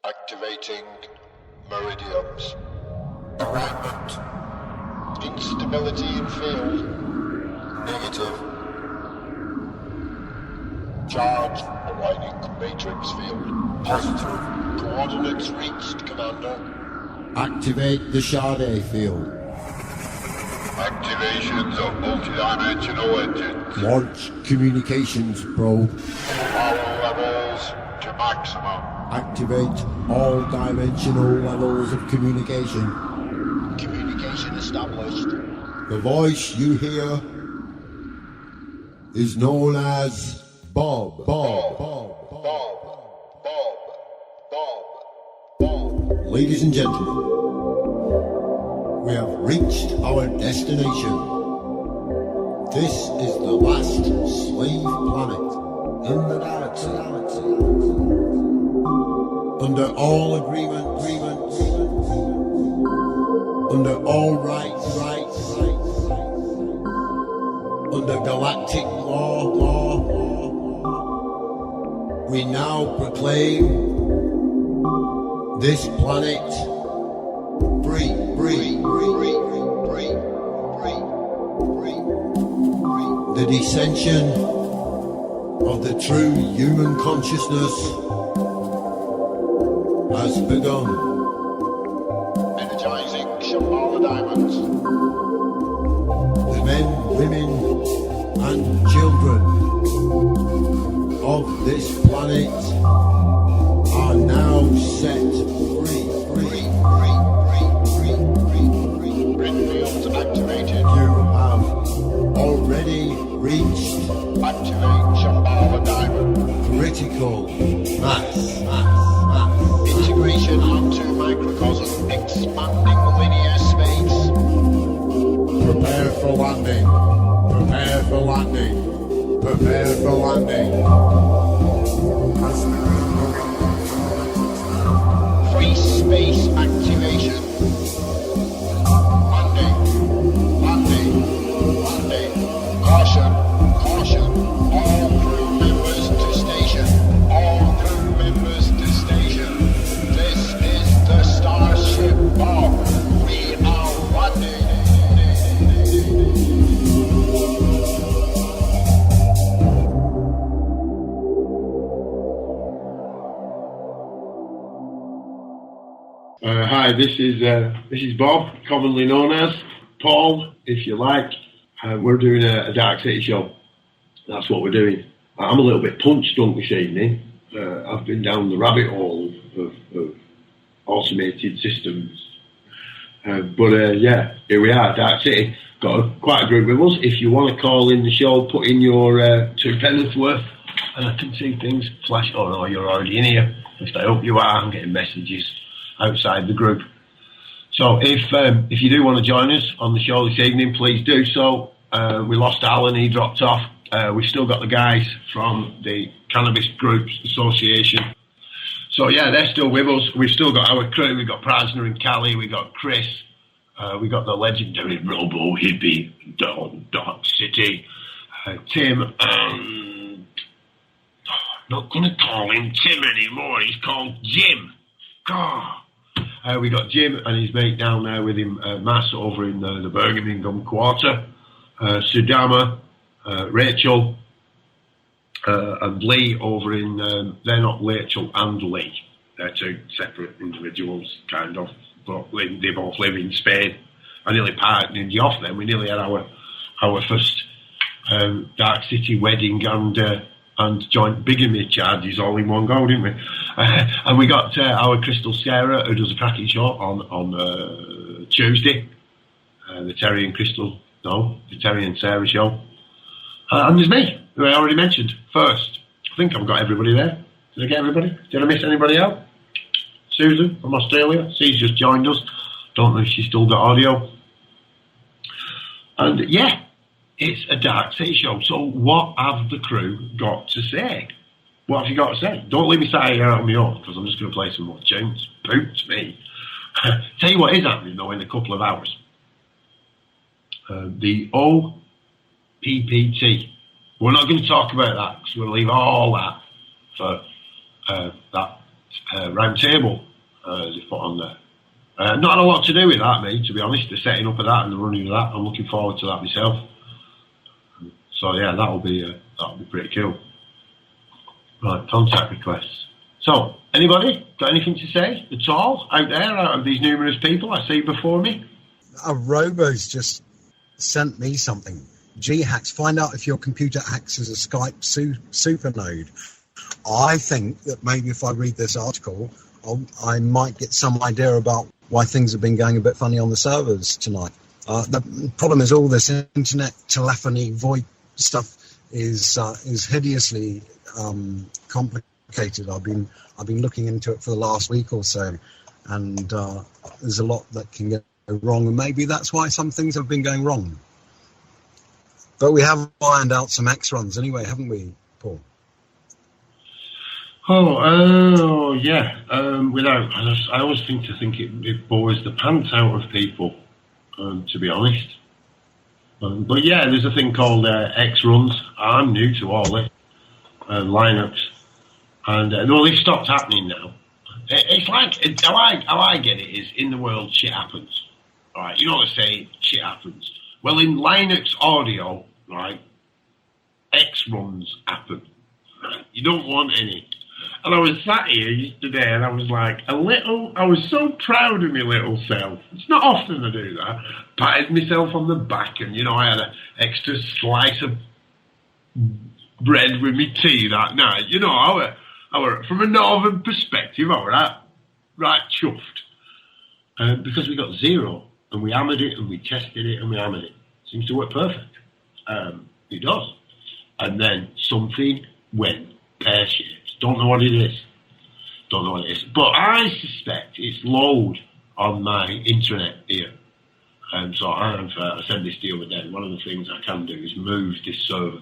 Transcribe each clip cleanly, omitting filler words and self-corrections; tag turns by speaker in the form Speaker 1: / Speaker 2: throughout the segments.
Speaker 1: Activating meridians. Alignment. Instability in field. Negative. Charge aligning matrix field. Positive. Coordinates reached, Commander.
Speaker 2: Activate the Sade field.
Speaker 1: Activations of multidimensional engines.
Speaker 2: Launch communications probe.
Speaker 1: Power levels to maximum.
Speaker 2: Activate all dimensional levels of communication.
Speaker 1: Communication established.
Speaker 2: The voice you hear is known as Bob. Ladies and gentlemen, we have reached our destination. This is the last slave planet in the galaxy. Under all agreements, under all rights, under galactic law, we now proclaim this planet free. The descension of the true human consciousness has begun.
Speaker 1: Energizing Shambhala diamonds.
Speaker 2: The men, women, and children of this planet are now set free.
Speaker 1: Grid fields activated.
Speaker 2: You have already reached
Speaker 1: Activate Shambhala diamond.
Speaker 2: critical mass.
Speaker 1: Integration onto microcosm. Expanding linear space.
Speaker 2: Prepare for landing. Prepare for landing. Prepare for landing.
Speaker 1: Free space activation. Landing. Caution. All crew members to station. This is the Starship Bob. We are landing.
Speaker 3: Hi, this is Bob, commonly known as Paul, if you like. We're doing a Darkcity show. That's what we're doing. I'm a little bit punched drunk this evening. I've been down the rabbit hole of automated systems. Yeah, here we are, Darkcity. Got quite a group with us. If you want to call in the show, put in your 2 pence worth, and I can see things flash. Oh no, you're already in here. At least I hope you are. I'm getting messages outside the group. So if you do want to join us on the show this evening, please do so. We lost Alan, he dropped off. We've still got the guys from the Cannabis Groups Association. So yeah, they're still with us. We've still got our crew. We've got Prasner and Callie. We've got Chris. We've got the legendary Robo Hippie, Darkcity. Tim and... I'm not going to call him Tim anymore. He's called Jim. We got Jim and his mate down there with him, Mass, over in the Birmingham quarter. Sudama, Rachel, and Lee over in, they're not Rachel and Lee, they're two separate individuals, kind of, but they both live in Spain. I nearly partnered you off then. We nearly had our first Darkcity wedding and joint bigamy charges all in one go, didn't we? And we got our Crystal Sarah, who does a cracking show on Tuesday, the Terry and Sarah show. And there's me, who I already mentioned first. I think I've got everybody there. Did I get everybody? Did I miss anybody out? Susan from Australia, she's just joined us. Don't know if she's still got audio. And yeah, it's a Darkcity show. So what have the crew got to say? What have you got to say? Don't leave me sat here on my own, because I'm just going to play some more tunes. Boots me. Tell you what is happening though in a couple of hours. The OPPT. We're not going to talk about that, because we'll leave all that for that round table they put on there. Not had a lot to do with that, mate, to be honest, the setting up of that and the running of that. I'm looking forward to that myself. So yeah, that'll be pretty cool. Right, contact requests. So, anybody got anything to say at all out there, out of these numerous people I see before me?
Speaker 4: A Robo's just sent me something. G-Hacks, find out if your computer acts as a Skype supernode. I think that maybe if I read this article, I might get some idea about why things have been going a bit funny on the servers tonight. The problem is all this internet telephony VoIP stuff is hideously complicated. I've been looking into it for the last week or so, and there's a lot that can go wrong, and maybe that's why some things have been going wrong. But we have ironed out some X runs anyway, haven't we, Paul?
Speaker 3: Oh, yeah. I always think it bores the pants out of people, to be honest. But yeah, there's a thing called X runs. I'm new to all it. Linux, and well, they've stopped happening now. It's like how I get it is in the world shit happens. All right, you know what I say, shit happens. Well, in Linux audio, right, X runs happen. Right? You don't want any. And I was sat here yesterday, and I was like I was so proud of my little self. It's not often I do that. Patted myself on the back, and I had an extra slice of bread with me tea that night. I were from a northern perspective, I were right chuffed. Because we got 0, and we hammered it, and we tested it, and we hammered it. Seems to work perfect. It does. And then something went pear-shaped. Don't know what it is. But I suspect it's load on my internet here. So I said this the other day, one of the things I can do is move this server.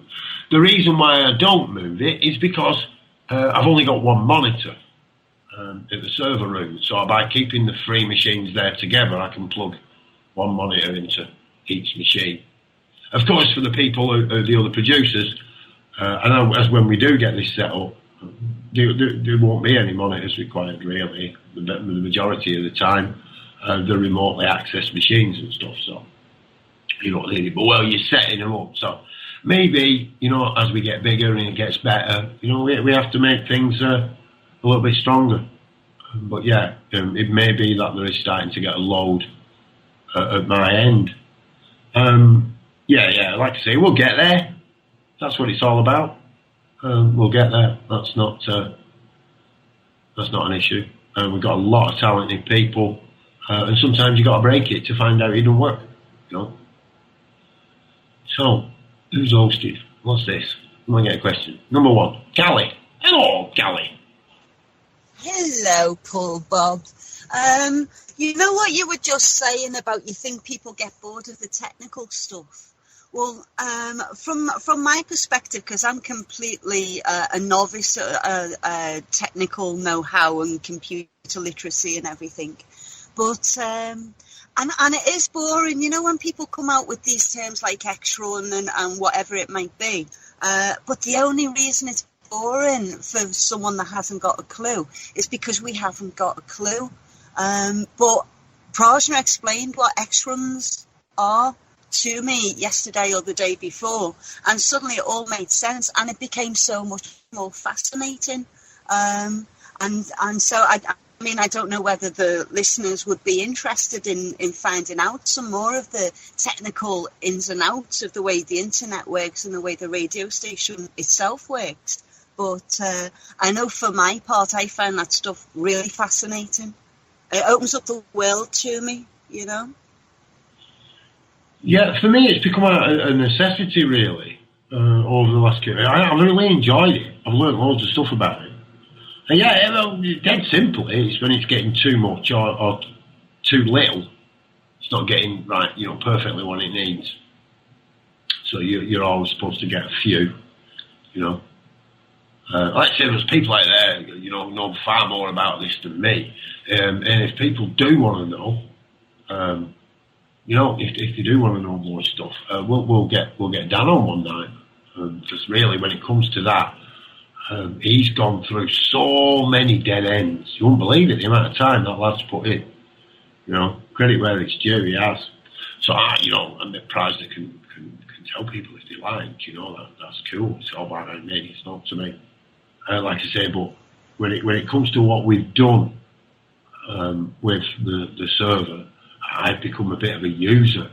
Speaker 3: The reason why I don't move it is because I've only got one monitor in the server room. So by keeping the 3 machines there together, I can plug one monitor into each machine. Of course, for the people the other producers, I know as when we do get this set up, there won't be any monitors required really. The majority of the time, they're remotely accessed machines and stuff, so you don't need it. But well, you're setting them up, so maybe as we get bigger and it gets better, we have to make things a little bit stronger. But yeah, it may be that there is starting to get a load at my end. Yeah, like I say, we'll get there. That's what it's all about. We'll get there. That's not an issue. We've got a lot of talented people, and sometimes you got to break it to find out it doesn't work. So, who's hosted? What's this? I'm gonna get a question. Number 1, Callie. Hello, Callie.
Speaker 5: Hello, Paul Bob. You know what you were just saying about you think people get bored of the technical stuff? Well, from my perspective, because I'm completely a novice at technical know-how and computer literacy and everything, but and it is boring, when people come out with these terms like X-run and whatever it might be. But the only reason it's boring for someone that hasn't got a clue is because we haven't got a clue. But Prajna explained what X-runs are to me yesterday or the day before, and suddenly it all made sense, and it became so much more fascinating. And so I don't know whether the listeners would be interested in finding out some more of the technical ins and outs of the way the internet works and the way the radio station itself works. But I know for my part, I find that stuff really fascinating. It opens up the world to me,
Speaker 3: Yeah, for me, it's become a necessity, really, over the last year. I've really enjoyed it. I've learned loads of stuff about it. And yeah, dead simply, it's when it's getting too much or too little. It's not getting right, perfectly what it needs. So you're always supposed to get a few, Like I say, there's people out there, know far more about this than me. And if people do want to know, if they do want to know more stuff, we'll get Dan on one night. Because really, when it comes to that, He's gone through so many dead ends. You won't believe it, the amount of time that lad's put in. You know, credit where it's due, he has. So, you know, I'm surprised they can tell people if they like, you know, that's cool. It's all about me, it's not to me. Like I say, but when it comes to what we've done with the server, I've become a bit of a user.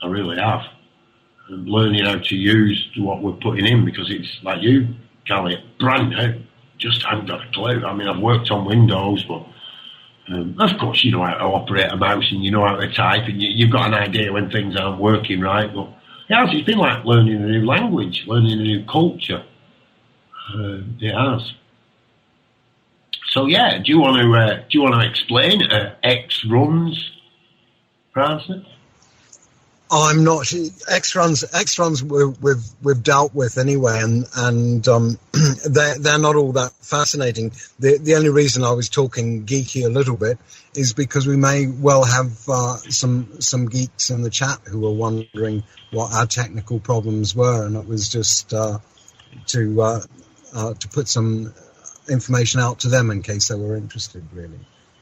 Speaker 3: I really have. And learning how to use what we're putting in, because it's like you, Callie, brand new. Just haven't got a clue. I mean, I've worked on Windows, but of course you know how to operate a mouse and you know how to type, and you've got an idea when things aren't working right. But yeah, it's been like learning a new language, learning a new culture. It has. So yeah, do you want to explain X runs, Francis?
Speaker 4: I'm not. X runs we've dealt with anyway, and they're not all that fascinating. The only reason I was talking geeky a little bit is because we may well have some geeks in the chat who were wondering what our technical problems were, and it was just to put some information out to them in case they were interested, really.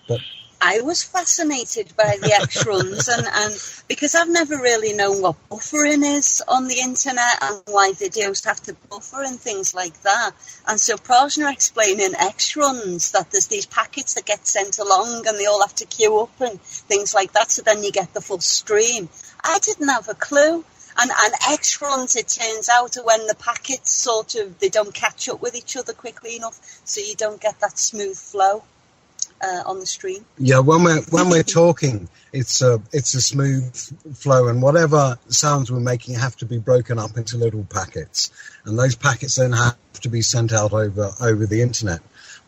Speaker 4: But
Speaker 5: I was fascinated by the X runs, and because I've never really known what buffering is on the internet and why videos have to buffer and things like that. And so Prajna explaining X runs, that there's these packets that get sent along and they all have to queue up and things like that, so then you get the full stream. I didn't have a clue. And X runs, it turns out, are when the packets they don't catch up with each other quickly enough, so you don't get that smooth flow on the stream.
Speaker 4: Yeah, when we're talking, it's a smooth flow, and whatever sounds we're making have to be broken up into little packets, and those packets then have to be sent out over the internet.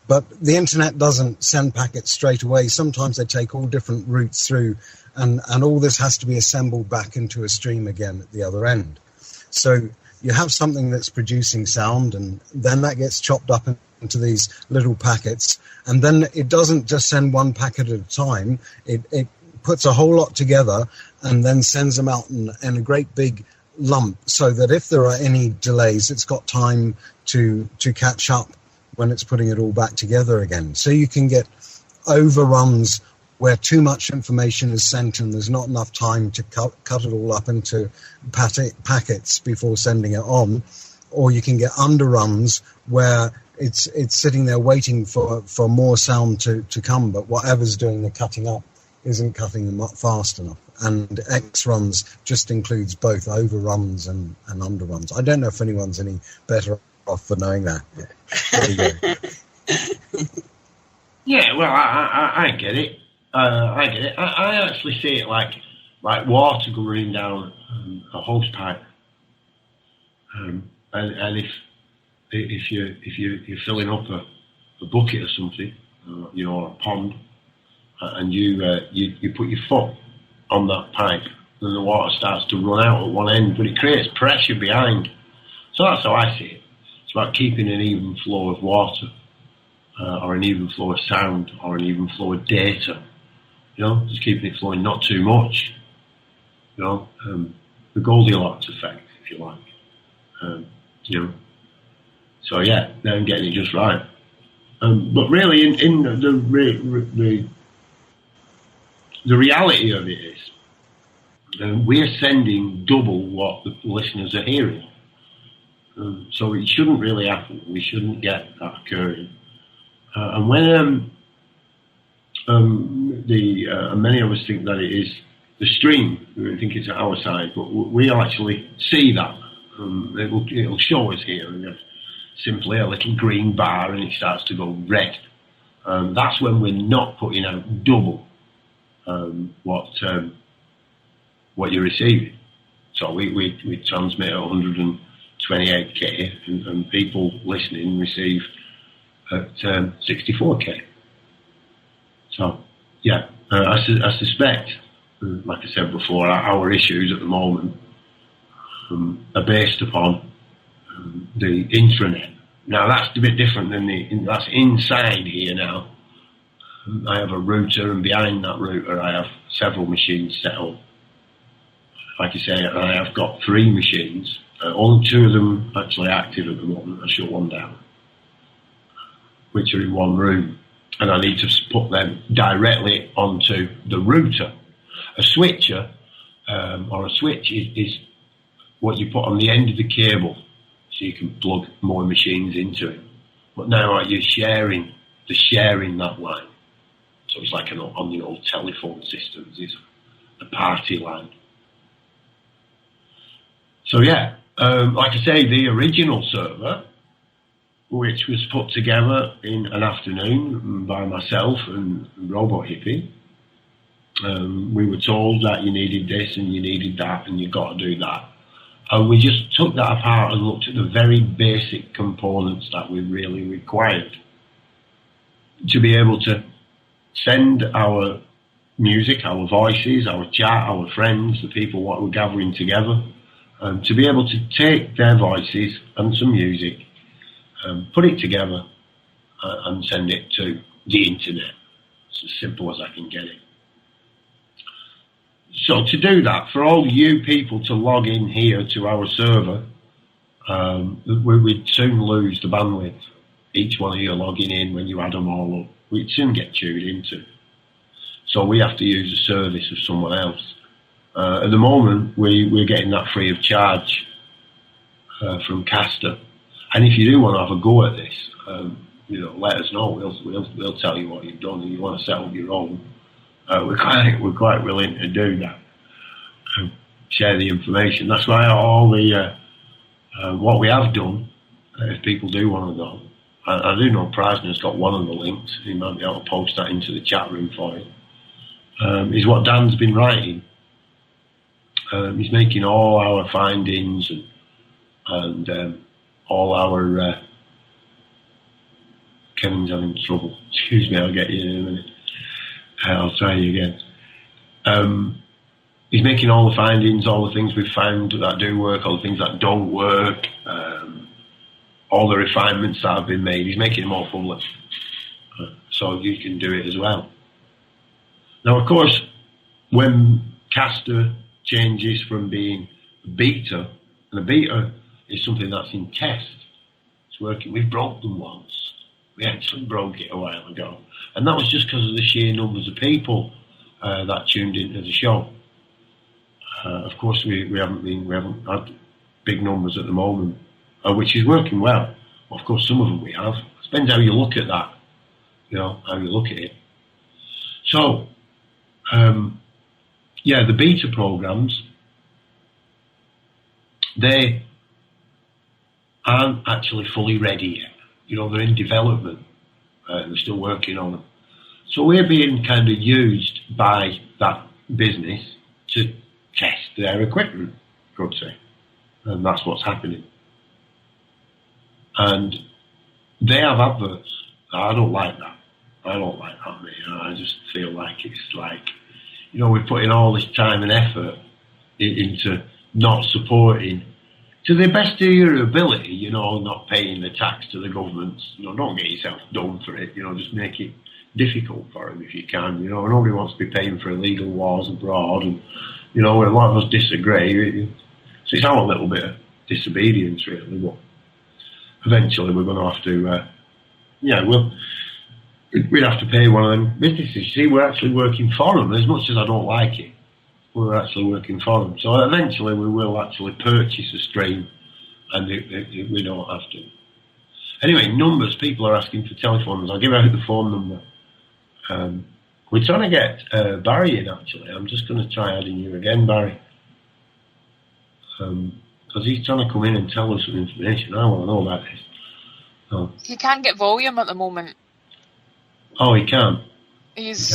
Speaker 4: But the internet doesn't send packets straight away. Sometimes they take all different routes through, and all this has to be assembled back into a stream again at the other end. So you have something that's producing sound, and then that gets chopped up into these little packets, and then it doesn't just send one packet at a time. It puts a whole lot together and then sends them out in a great big lump, so that if there are any delays, it's got time to catch up when it's putting it all back together again. So you can get overruns where too much information is sent and there's not enough time to cut it all up into packets before sending it on, or you can get underruns where it's sitting there waiting for more sound to come, but whatever's doing the cutting up isn't cutting them up fast enough. And X runs just includes both overruns and underruns. I don't know if anyone's any better off for knowing that. There you go.
Speaker 3: Yeah, well, I get it. I get it. I actually see it like water running down a hose pipe, and if you're filling up a bucket or something, you know, or a pond, and you put your foot on that pipe, then the water starts to run out at one end, but it creates pressure behind. So that's how I see it. It's about keeping an even flow of water, or an even flow of sound, or an even flow of data. You know, just keeping it flowing, not too much. You know, the Goldilocks effect, if you like. You know. So yeah, I'm getting it just right. But really, in the reality of it is, we're sending double what the listeners are hearing. So it shouldn't really happen. We shouldn't get that occurring. And when many of us think that it is the stream, we think it's our side, but we actually see that. It'll show us here, and simply a little green bar, and it starts to go red. That's when we're not putting out double what you're receiving. So we transmit at 128k, and people listening receive at 64k. So yeah, I suspect, like I said before, our issues at the moment are based upon the intranet. Now that's a bit different than that's inside here now. I have a router, and behind that router I have several machines set up. Like I say, I have got 3 machines Only 2 of them actually active at the moment. I shut one down, which are in one room, and I need to put them directly onto the router. A switcher or a switch is what you put on the end of the cable, so you can plug more machines into it. But now you're sharing that line, so it's like on the old telephone systems, it's a party line. So yeah, like I say, the original server, which was put together in an afternoon by myself and Robo Hippie, we were told that you needed this and you needed that and you got to do that. And we just took that apart and looked at the very basic components that we really required to be able to send our music, our voices, our chat, our friends, the people what we're gathering together, to be able to take their voices and some music, put it together and send it to the internet. It's as simple as I can get it. So to do that, for all you people to log in here to our server, we'd soon lose the bandwidth. Each one of you logging in, when you add them all up, we'd soon get tuned into. So we have to use a service of someone else. At the moment, we're getting that free of charge from Caster. And if you do want to have a go at this, let us know. We'll tell you what you've done. If you want to set up your own, we're quite willing to do that. Share the information. That's why all the what we have done, if people do want to know, I do know Preisner's got one of the links. He might be able to post that into the chat room for you. Is what Dan's been writing. He's making all our findings and all our. Kevin's having trouble. Excuse me, I'll get you in a minute. I'll try you again. He's making all the findings, all the things we've found that do work, all the things that don't work, all the refinements that have been made. He's making them all public, so you can do it as well. Now, of course, when Caster changes from being a beta, and a beta is something that's in test, it's working. We've broke them once. We actually broke it a while ago, and that was just because of the sheer numbers of people that tuned into the show. Of course, we haven't had big numbers at the moment, which is working well. Of course, some of them we have. It depends how you look at that, how you look at it. So, the beta programs, they aren't actually fully ready yet. They're in development. They're still working on them. So we're being kind of used by that business to test their equipment, I could say. And that's what's happening. And they have adverts. I don't like that. Mate. I just feel like it's like, we're putting all this time and effort into not supporting to the best of your ability, not paying the tax to the governments. Don't get yourself done for it. Just make it difficult for them if you can. Nobody wants to be paying for illegal wars abroad, and a lot of us disagree. So it's our little bit of disobedience, really. But eventually, we're going to have to. We'd have to pay one of them businesses. See, we're actually working for them. As much as I don't like it, we're actually working for them. So eventually we will actually purchase a stream, and we don't have to. Anyway, numbers. People are asking for telephones. I'll give out the phone number. We're trying to get Barry in, actually. I'm just going to try adding you again, Barry. Because he's trying to come in and tell us some information. I want to know about this. So.
Speaker 6: He can't get volume at the moment.
Speaker 3: Oh, he can?
Speaker 6: He's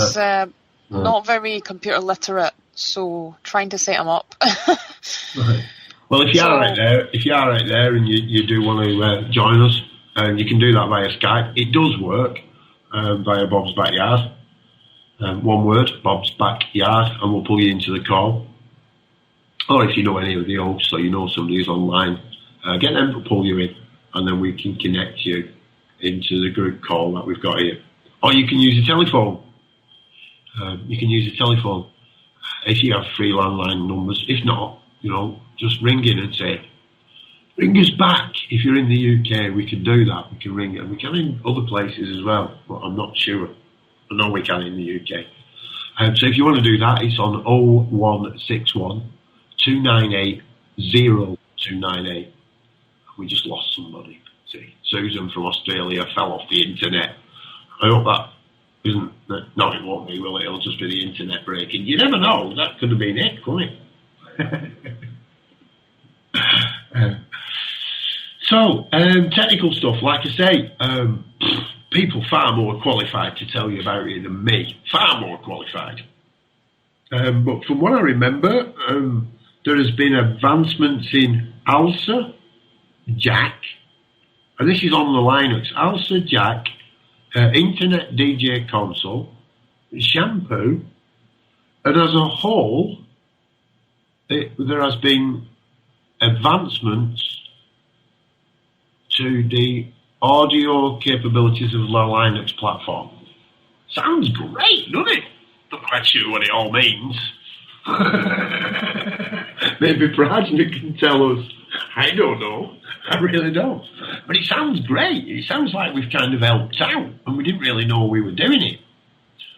Speaker 6: not very computer literate, so trying to set him up.
Speaker 3: Right. Well, if you are out there and you do want to join us, you can do that via Skype. It does work via Bob's Backyard. One word, Bob's Backyard, and we'll pull you into the call. Or if you know any of the hosts, or somebody who's online, get them to pull you in, and then we can connect you into the group call that we've got here. Or you can use a telephone. If you have free landline numbers. If not, just ring in and say, Ring us back if you're in the UK. We can do that. We can ring it. We can in other places as well, but I'm not sure. I know we can in the UK. So if you want to do that, it's on 0161 298 0298. We just lost somebody. See, Susan from Australia fell off the internet. I hope that isn't. No, it won't be, will it? It'll just be the internet breaking. You never know. That could have been it, couldn't it? So, technical stuff, like I say, people far more qualified to tell you about it than me. Far more qualified. But from what I remember, there has been advancements in ALSA, Jack, and this is on the Linux, ALSA, Jack, Internet DJ Console, Shampoo, and as a whole, there has been advancements to the audio capabilities of the Linux platform. Sounds great, doesn't it? Not quite sure what it all means. Maybe Prajna can tell us. I don't know. I really don't. But it sounds great. It sounds like we've kind of helped out and we didn't really know we were doing it.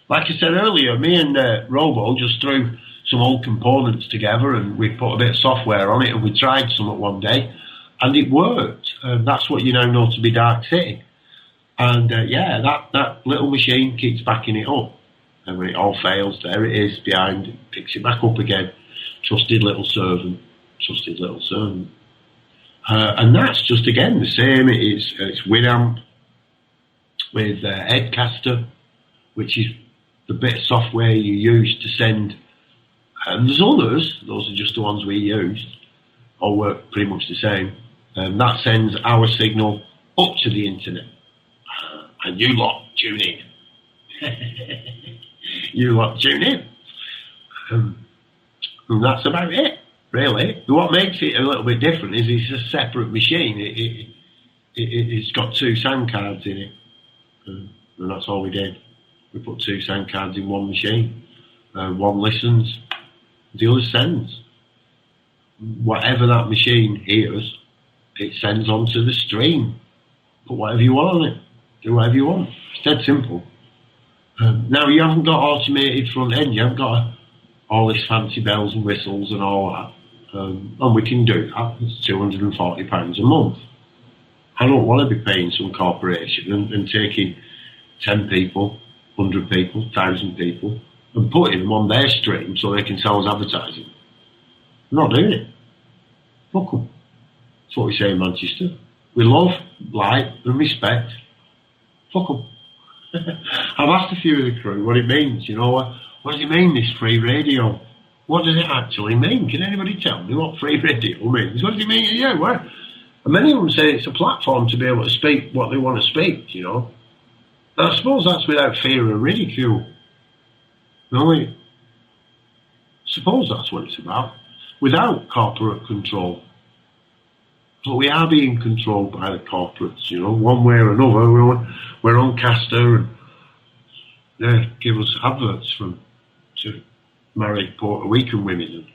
Speaker 3: Like I said earlier, me and Robo just threw some old components together and we put a bit of software on it and we tried some at one day and it worked. That's what you now know to be Darkcity. And yeah, that little machine keeps backing it up. And when it all fails, there it is behind, it picks it back up again. Trusted little servant. Trusted little servant. And that's just, again, the same. It's Winamp with Edcaster, which is the bit of software you use to send. And there's others, those are just the ones we used. All work pretty much the same. That sends our signal up to the internet. And you lot tune in. You lot tune in. And that's about it, really. What makes it a little bit different is it's a separate machine. It's got two sound cards in it. And that's all we did. We put two sound cards in one machine. One listens, the other sends. Whatever that machine hears, it sends onto the stream. Put whatever you want on it. Do whatever you want. It's dead simple. Now, you haven't got automated front end. You haven't got all this fancy bells and whistles and all that. And we can do that. It's £240 a month. I don't want to be paying some corporation and taking 10 people, 100 people, 1,000 people and putting them on their stream so they can sell us advertising. I'm not doing it. Fuck them. That's what we say in Manchester. We love, like, and respect. Fuck them. I've asked a few of the crew what it means. You know, what does it mean, this free radio? What does it actually mean? Can anybody tell me what free radio means? What does it mean to you? And many of them say it's a platform to be able to speak what they want to speak, you know. And I suppose that's without fear of ridicule. No, I suppose that's what it's about. Without corporate control. But we are being controlled by the corporates, you know, one way or another. We're on Caster and they give us adverts to marry Puerto Rican women. And,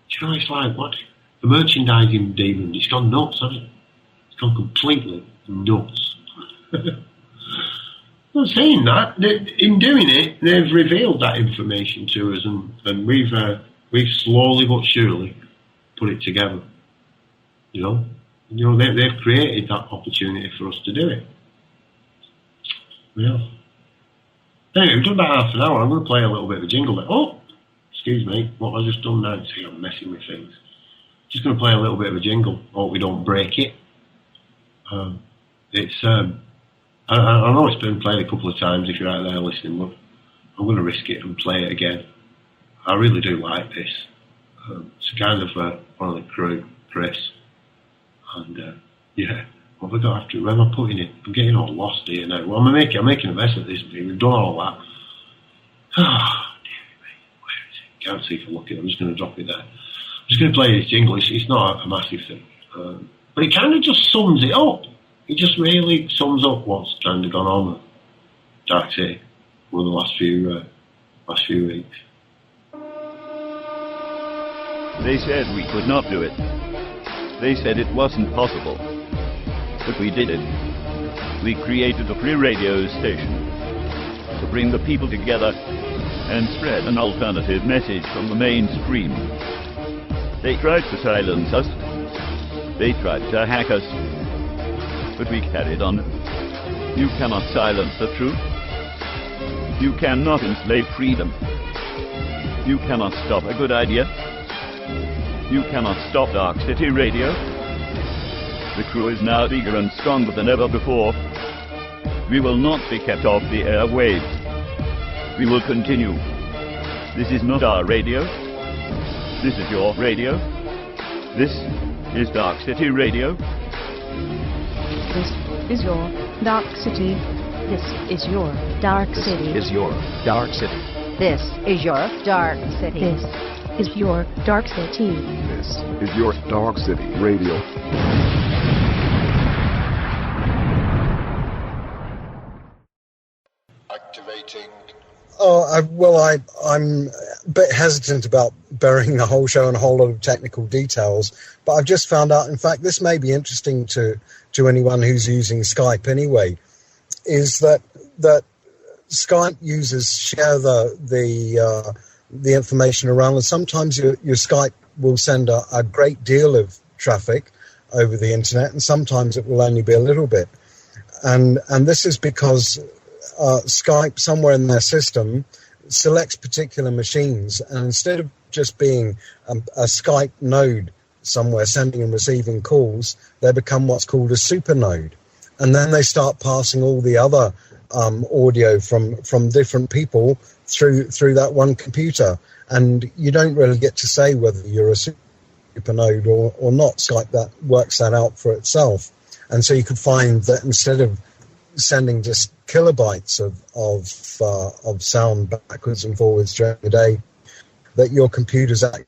Speaker 3: you know, it's like, what? The merchandising demon, it's gone nuts, hasn't it? It's gone completely nuts. I'm saying that, in doing it, they've revealed that information to us and we've slowly but surely put it together, you know. They've created that opportunity for us to do it. Yeah. Anyway, we've done about half an hour. I'm going to play a little bit of a jingle there. Oh, excuse me. What have I just done now? See, I'm messing with things. Just going to play a little bit of a jingle. Hope we don't break it. It's I know it's been played a couple of times if you're out there listening, but I'm going to risk it and play it again. I really do like this. It's kind of one of the crew, Chris. And yeah, what have I got after? Where am I putting it? I'm getting all lost here now. Well, I'm making a mess of this. We've done all that. Oh, dear me. Where is it? Can't see if I look at it. I'm just going to drop it there. I'm just going to play this jingle. It's not a massive thing. But it kind of just sums it up. It just really sums up what's kind of gone on at Darkcity over the last few weeks.
Speaker 7: They said we could not do it. They said it wasn't possible. But we did it. We created a free radio station to bring the people together and spread an alternative message from the mainstream. They tried to silence us. They tried to hack us. But we carried on. You cannot silence the truth. You cannot enslave freedom. You cannot stop a good idea. You cannot stop Dark City Radio. The crew is now bigger and stronger than ever before. We will not be kept off the airwaves. We will continue. This is not our radio. This is your radio. This is Dark City Radio.
Speaker 8: This is your Dark City. This is your Dark City.
Speaker 9: This is your Dark City.
Speaker 8: This is your Dark City. This is your Dark City.
Speaker 9: This is your Dark City Radio.
Speaker 1: Activating.
Speaker 4: I'm a bit hesitant about burying the whole show in a whole lot of technical details, but I've just found out, in fact, this may be interesting to anyone who's using Skype anyway, is that Skype users share the information around, and sometimes your Skype will send a great deal of traffic over the internet, and sometimes it will only be a little bit. And this is because Skype, somewhere in their system, selects particular machines, and instead of just being a Skype node somewhere sending and receiving calls, they become what's called a super node. And then they start passing all the other audio from different people through that one computer. And you don't really get to say whether you're a super node or not. Skype that works that out for itself. And so you could find that instead of sending just kilobytes of sound backwards and forwards during the day, that your computer's actually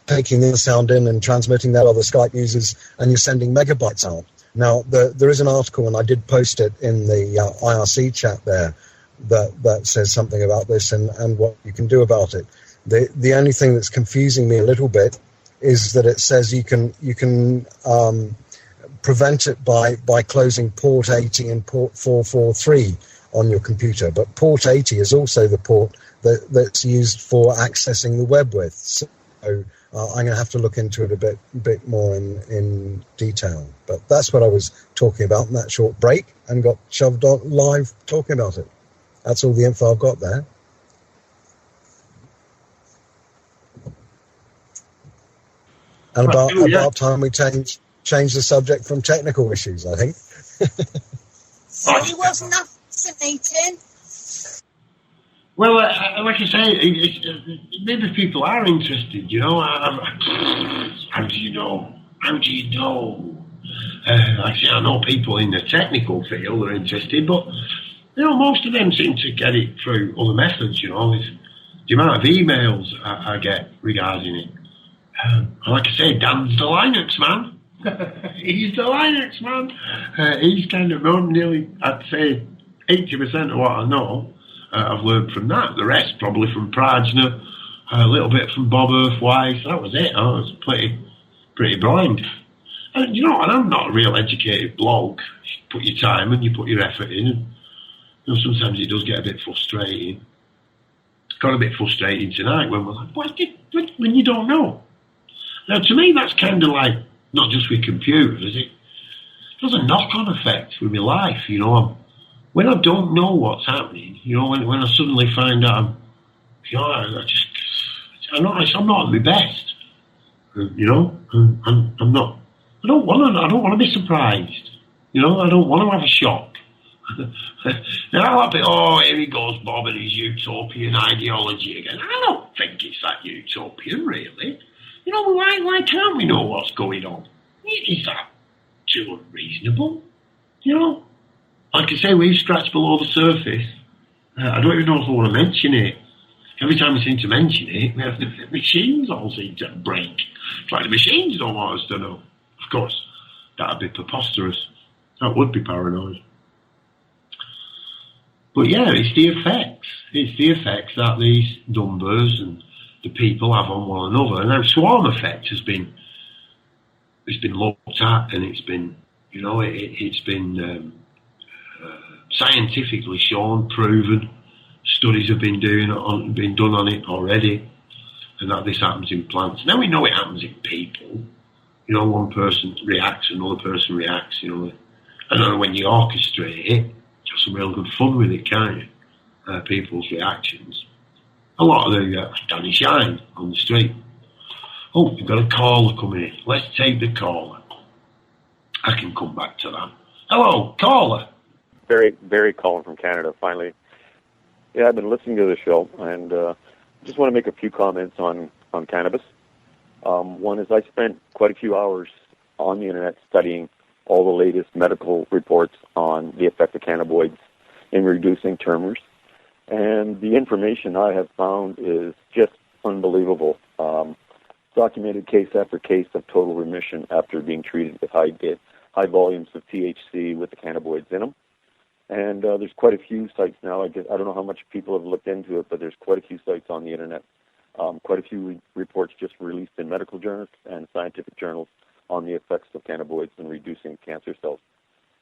Speaker 4: taking the sound in and transmitting that to other Skype users, and you're sending megabytes out. Now, there is an article, and I did post it in the IRC chat there, that says something about this and what you can do about it. The only thing that's confusing me a little bit is that it says you can prevent it by closing port 80 and port 443 on your computer. But port 80 is also the port that's used for accessing the web with. So I'm going to have to look into it a bit more in detail. But that's what I was talking about in that short break, and got shoved on live talking about it. That's all the info I've got there. And about time we change the subject from technical issues, I think.
Speaker 5: So he wasn't fascinating.
Speaker 3: Well, like I say, maybe people are interested, you know. How do you know? How do you know? Like I say, I know people in the technical field are interested, but, you know, most of them seem to get it through other methods, you know. The amount of emails I get regarding it. Like I say, Dan's the Linux man. He's the Linux man. He's kind of run nearly, I'd say, 80% of what I know. I've learned from that. The rest probably from Prajna, a little bit from Bob Earthwise. That was it. I was pretty blind. And, you know, and I'm not a real educated bloke. You put your time and you put your effort in. And, you know, sometimes it does get a bit frustrating. Got a bit frustrating tonight when we're like, when you don't know. Now, to me, that's kind of like, not just with computers, it has a knock-on effect with my life, you know. When I don't know what's happening, you know, when I suddenly find out, you know, I'm not at my best, you know. I'm not. I don't want to be surprised, you know. I don't want to have a shock. Now I'll be, here he goes, Bob, and his utopian ideology again. I don't think it's that utopian, really. You know, why can't we know what's going on? Is that too unreasonable? You know? Like I say, we've scratched below the surface. I don't even know if I want to mention it. Every time we seem to mention it, the machines all seem to break. It's like the machines don't want us to know. Of course, that would be preposterous. That would be paranoid. But yeah, it's the effects. It's the effects that these numbers and the people have on one another. And now swarm effect has been it's been looked at, and it's been, you know, it's been scientifically shown, proven. Studies have been done on it already, and that this happens in plants. Now we know it happens in people. You know, one person reacts, another person reacts. You know, I don't know, when you orchestrate it, you have some real good fun with it, can't you? People's reactions. A lot of the Danny Shine on the street. Oh, we've got a caller coming in. Let's take the caller. I can come back to that. Hello, caller.
Speaker 10: Barry calling from Canada, finally. Yeah, I've been listening to the show, and just want to make a few comments on cannabis. One is I spent quite a few hours on the internet studying all the latest medical reports on the effect of cannabinoids in reducing tremors. And the information I have found is just unbelievable. Documented case after case of total remission after being treated with high volumes of THC with the cannabinoids in them. And there's quite a few sites now. I don't know how much people have looked into it, but there's quite a few sites on the internet. Quite a few reports just released in medical journals and scientific journals on the effects of cannabinoids in reducing cancer cells.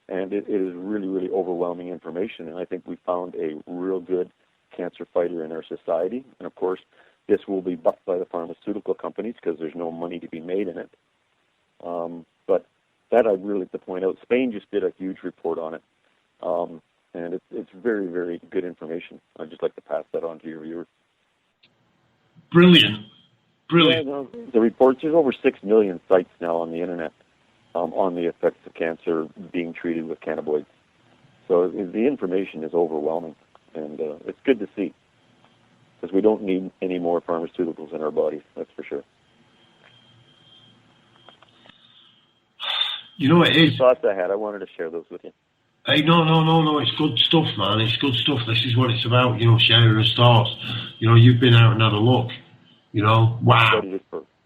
Speaker 10: And it is really, really overwhelming information. And I think we found a real good cancer fighter in our society. And of course, this will be bucked by the pharmaceutical companies because there's no money to be made in it. But that I'd really like to point out. Spain just did a huge report on it. And it's very, very good information. I'd just like to pass that on to your viewers.
Speaker 3: Brilliant.
Speaker 10: Yeah, no, the reports, there's over 6 million sites now on the internet on the effects of cancer being treated with cannabinoids. So the information is overwhelming, and it's good to see, because we don't need any more pharmaceuticals in our bodies, that's for sure.
Speaker 3: You know, it is.
Speaker 10: Thoughts I had, I wanted to share those with you.
Speaker 3: Hey, no, it's good stuff, man. It's good stuff. This is what it's about, you know, sharing our thoughts. You know, you've been out and had a look, you know, wow.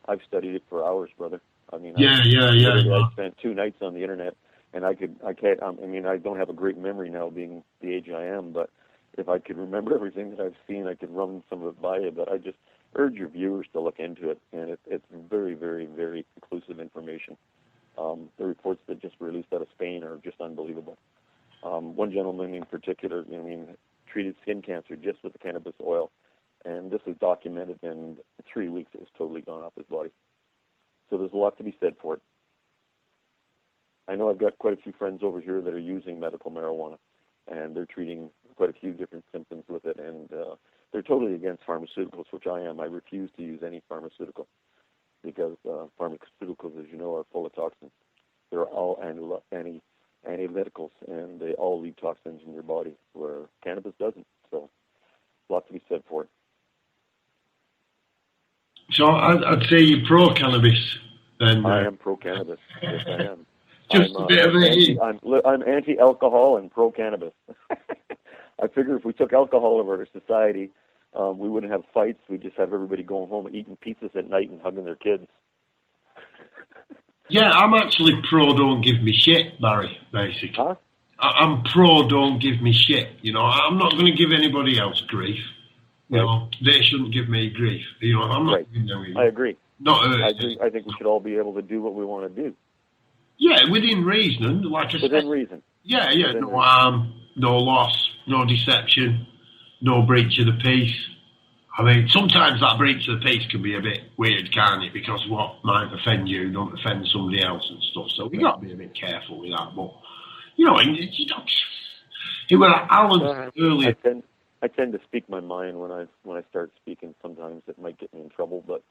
Speaker 10: I've studied it for hours, brother. I mean,
Speaker 3: yeah.
Speaker 10: I spent 2 nights on the internet, and I don't have a great memory now being the age I am, but if I could remember everything that I've seen, I could run some of it by you, but I just urge your viewers to look into it, and it's very, very, very conclusive information. The reports that just released out of Spain are just unbelievable. One gentleman in particular, treated skin cancer just with the cannabis oil, and this is documented, and in 3 weeks it was totally gone off his body. So there's a lot to be said for it. I know I've got quite a few friends over here that are using medical marijuana, and they're treating quite a few different symptoms with it, and they're totally against pharmaceuticals, which I am. I refuse to use any pharmaceutical, because pharmaceuticals, as you know, are full of toxins. They're all analyticals, and they all leave toxins in your body, where cannabis doesn't. So, a lot to be said for it.
Speaker 3: So I'd say you're pro-cannabis, then.
Speaker 10: I am pro-cannabis. Yes, I am.
Speaker 3: Just a bit of it.
Speaker 10: I'm anti-alcohol and pro-cannabis. I figure if we took alcohol out of our society, we wouldn't have fights. We'd just have everybody going home eating pizzas at night and hugging their kids.
Speaker 3: Yeah, I'm actually pro don't give me shit, Barry, basically.
Speaker 10: Huh?
Speaker 3: I'm pro don't give me shit. You know, I'm not going to give anybody else grief. You know, they shouldn't give me grief. You know, I'm not giving them grief.
Speaker 10: I agree.
Speaker 3: I
Speaker 10: agree. I think we should all be able to do what we want to do.
Speaker 3: Yeah, within reason, like I said.
Speaker 10: Within reason.
Speaker 3: Yeah, no harm, no loss, no deception, no breach of the peace. I mean, sometimes that breach of the peace can be a bit weird, can't it? Because what might offend you don't offend somebody else and stuff. So we got to be a bit careful with that. But you know, it was Alan earlier.
Speaker 10: I tend to speak my mind when I start speaking. Sometimes it might get me in trouble, but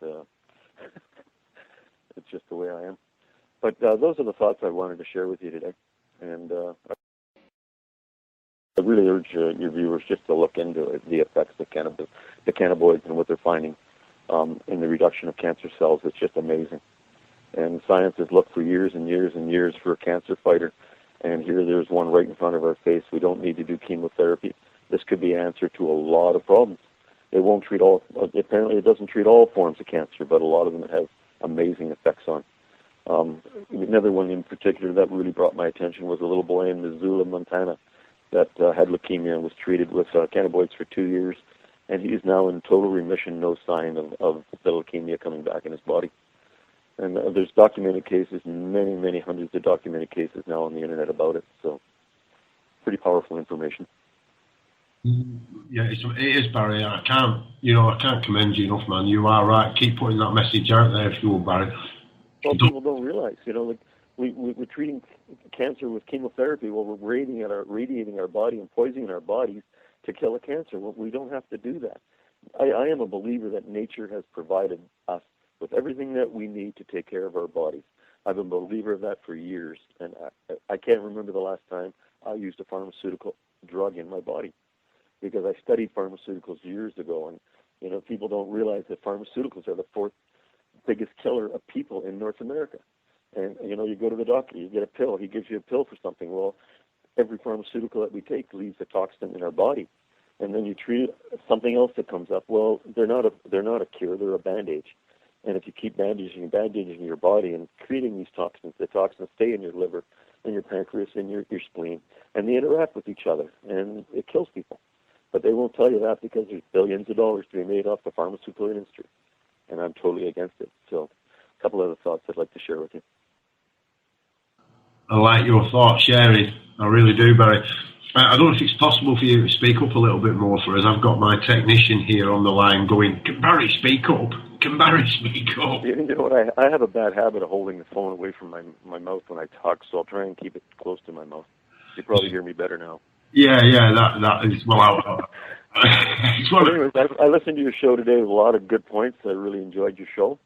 Speaker 10: it's just the way I am. But those are the thoughts I wanted to share with you today, and I really urge your viewers just to look into the effects of cannabis, the cannabinoids, and what they're finding in the reduction of cancer cells. It's just amazing. And science has looked for years and years and years for a cancer fighter, and here there's one right in front of our face. We don't need to do chemotherapy. This could be an answer to a lot of problems. It won't treat all. Apparently, it doesn't treat all forms of cancer, but a lot of them it has amazing effects on. Another one in particular that really brought my attention was a little boy in Missoula, Montana, that had leukemia and was treated with cannabinoids for 2 years, and he is now in total remission, no sign of the leukemia coming back in his body. And there's documented cases, many, many hundreds of documented cases now on the internet about it. So, pretty powerful information.
Speaker 3: Yeah, it is, Barry. I can't commend you enough, man. You are right. Keep putting that message out there if you will, Barry.
Speaker 10: Well, people don't realize, like we're treating cancer with chemotherapy. Well, we're radiating our body and poisoning our bodies to kill a cancer. Well, we don't have to do that. I am a believer that nature has provided us with everything that we need to take care of our bodies. I've been a believer of that for years, and I can't remember the last time I used a pharmaceutical drug in my body, because I studied pharmaceuticals years ago, and people don't realize that pharmaceuticals are the fourth biggest killer of people in North America. And you go to the doctor, you get a pill, he gives you a pill for something. Well, every pharmaceutical that we take leaves a toxin in our body, and then you treat something else that comes up. Well, they're not a cure, they're a bandage. And if you keep bandaging your body and treating these toxins, the toxins stay in your liver and your pancreas and your spleen, and they interact with each other, and it kills people. But they won't tell you that because there's billions of dollars to be made off the pharmaceutical industry, and I'm totally against it. So a couple other thoughts I'd like to share with you.
Speaker 3: I like your thoughts, sharing. I really do, Barry. I don't know if it's possible for you to speak up a little bit more for us. I've got my technician here on the line going, can Barry speak up? Can Barry speak up?
Speaker 10: You know what? I have a bad habit of holding the phone away from my mouth when I talk, so I'll try and keep it close to my mouth. You probably hear me better now.
Speaker 3: Yeah, that is, well,
Speaker 10: anyways, I listened to your show today with a lot of good points. I really enjoyed your show.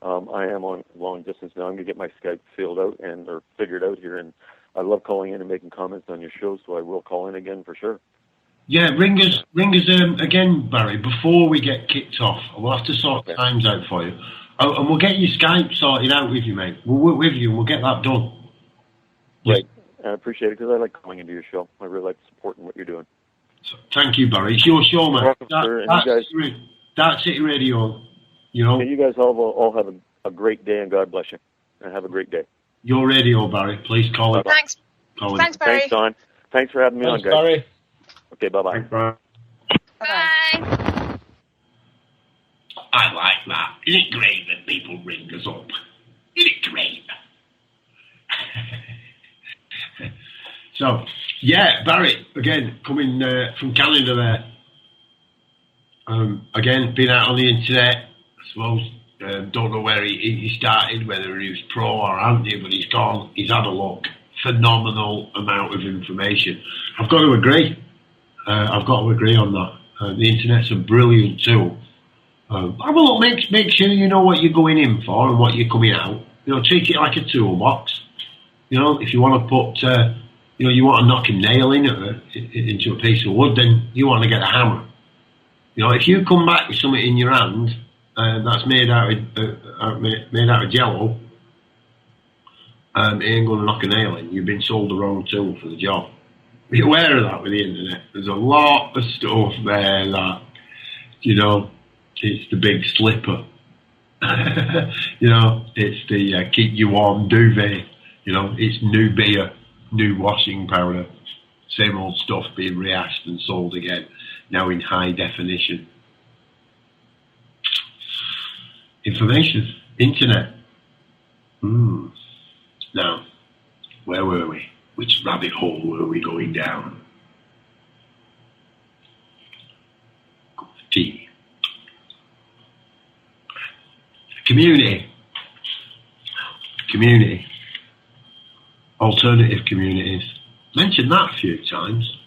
Speaker 10: I am on long distance now. I'm going to get my Skype figured out here, and I love calling in and making comments on your show, so I will call in again for sure.
Speaker 3: Yeah, ring us again, Barry, before we get kicked off. We'll have to sort times out for you. And we'll get your Skype sorted out with you, mate. We'll work with you and we'll get that done.
Speaker 10: Right. I appreciate it because I like calling into your show. I really like supporting what you're doing.
Speaker 3: So, thank you, Barry. It's your show, man.
Speaker 10: Darkcity
Speaker 3: Radio,
Speaker 10: Okay, you guys all have a great day, and God bless you. And have a great day.
Speaker 3: Your radio, Barry. Please call it.
Speaker 6: Thanks. Thanks, Barry.
Speaker 10: Thanks, Don. Thanks for having me on, guys.
Speaker 3: Barry.
Speaker 10: Okay, bye-bye.
Speaker 3: Thanks, Barry.
Speaker 6: Bye.
Speaker 2: I like that. Isn't it great that people ring us up? Isn't it great?
Speaker 3: So, yeah, Barry, again, coming from Canada there. Again, been out on the internet, I suppose. Don't know where he started, whether he was pro or anti, but he's gone. He's had a look. Phenomenal amount of information. I've got to agree. On that. The internet's a brilliant tool. Have a look, make sure you know what you're going in for and what you're coming out. Treat it like a toolbox. If you want to put, you want to knock a nail into a piece of wood, then you want to get a hammer. If you come back with something in your hand that's made out of jello, it ain't going to knock a nail in. You've been sold the wrong tool for the job. Be aware of that with the internet. There's a lot of stuff there that, it's the big slipper. It's the keep you warm duvet. It's new beer, new washing powder, same old stuff being rehashed and sold again, now in high definition. Information, internet. Now, where were we? Which rabbit hole were we going down? Tea. Community. Alternative communities. Mentioned that a few times.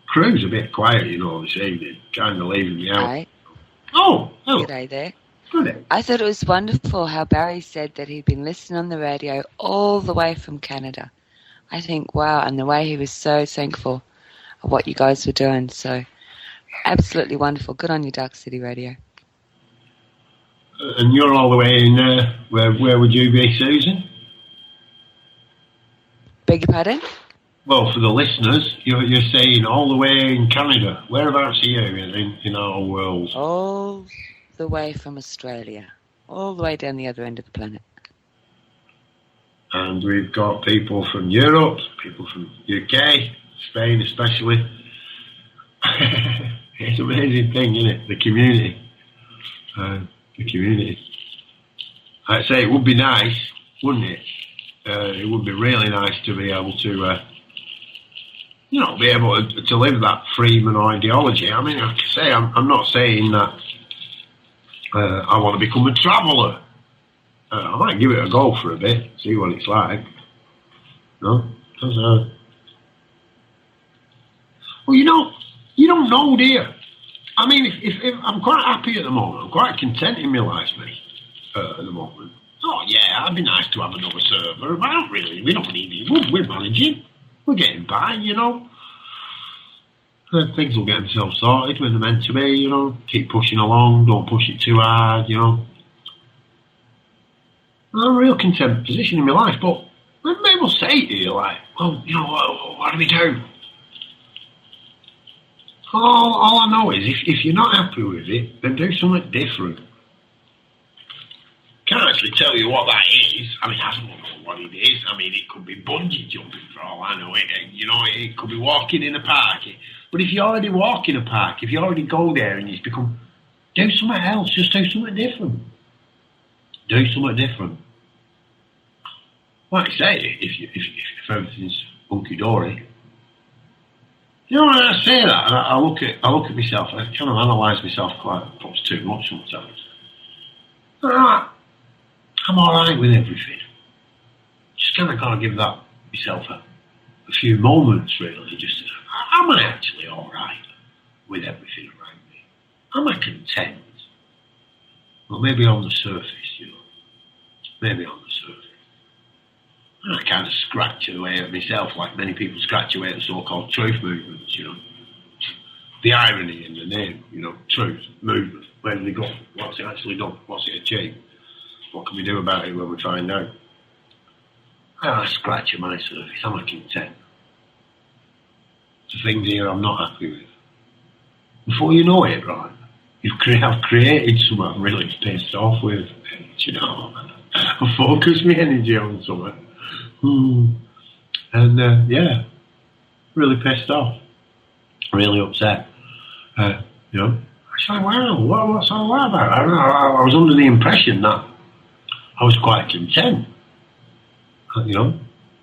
Speaker 3: Crew's a bit quiet, this evening. Kind of leaving me out.
Speaker 11: Hi.
Speaker 3: Oh, hello.
Speaker 11: G'day there.
Speaker 3: Good.
Speaker 11: I thought it was wonderful how Barry said that he'd been listening on the radio all the way from Canada. I think, wow, and the way he was so thankful of what you guys were doing. So, absolutely wonderful. Good on you, Darkcity Radio.
Speaker 3: And you're all the way in, where would you be, Susan?
Speaker 11: Beg your pardon?
Speaker 3: Well, for the listeners, you're saying all the way in Canada. Whereabouts are you in our world?
Speaker 11: All the way from Australia. All the way down the other end of the planet.
Speaker 3: And we've got people from Europe, people from UK, Spain especially. It's an amazing thing, isn't it? The community. I'd say it would be nice, wouldn't it? It would be really nice to be able to, be able to live that freedom ideology. I mean, like I say, I'm not saying that I want to become a traveller. I might give it a go for a bit, see what it's like. No? Because, well, you don't know, dear. I mean, if I'm quite happy at the moment, I'm quite content in my life, mate, at the moment. Oh, yeah, it'd be nice to have another server, but we don't need it. We're managing. We're getting by, Things will get themselves sorted when they're meant to be, Keep pushing along, don't push it too hard, I'm in a real content position in my life, but when people say to you, like, well, what do we do? All I know is if you're not happy with it, then do something different. Can't actually tell you what that is. I mean, I don't know what it is. I mean, it could be bungee jumping for all I know. It could be walking in a park. But if you already walk in a park, if you already go there and you become, do something else. Just do something different. Do something different. Like I say, if everything's hunky dory. When I say that, I look at myself. I kind of analyse myself perhaps too much sometimes. I'm all right with everything. Just kind of got to give myself a few moments, really. Just, am I actually all right with everything around me? Am I content? Well, maybe on the surface, Maybe on the surface. And I kind of scratch away at myself, like many people scratch away at the so-called truth movements, The irony in the name, truth, movement. Where do they go? What's it actually done? What's it achieved? What can we do about it when we find out? I scratch at my surface. Am I content? The things here I'm not happy with. Before you know it, right, I've created something I'm really pissed off with. I focus my energy on something. And, really pissed off. Really upset. I was like, wow, what's all that about? I was under the impression that I was quite content. I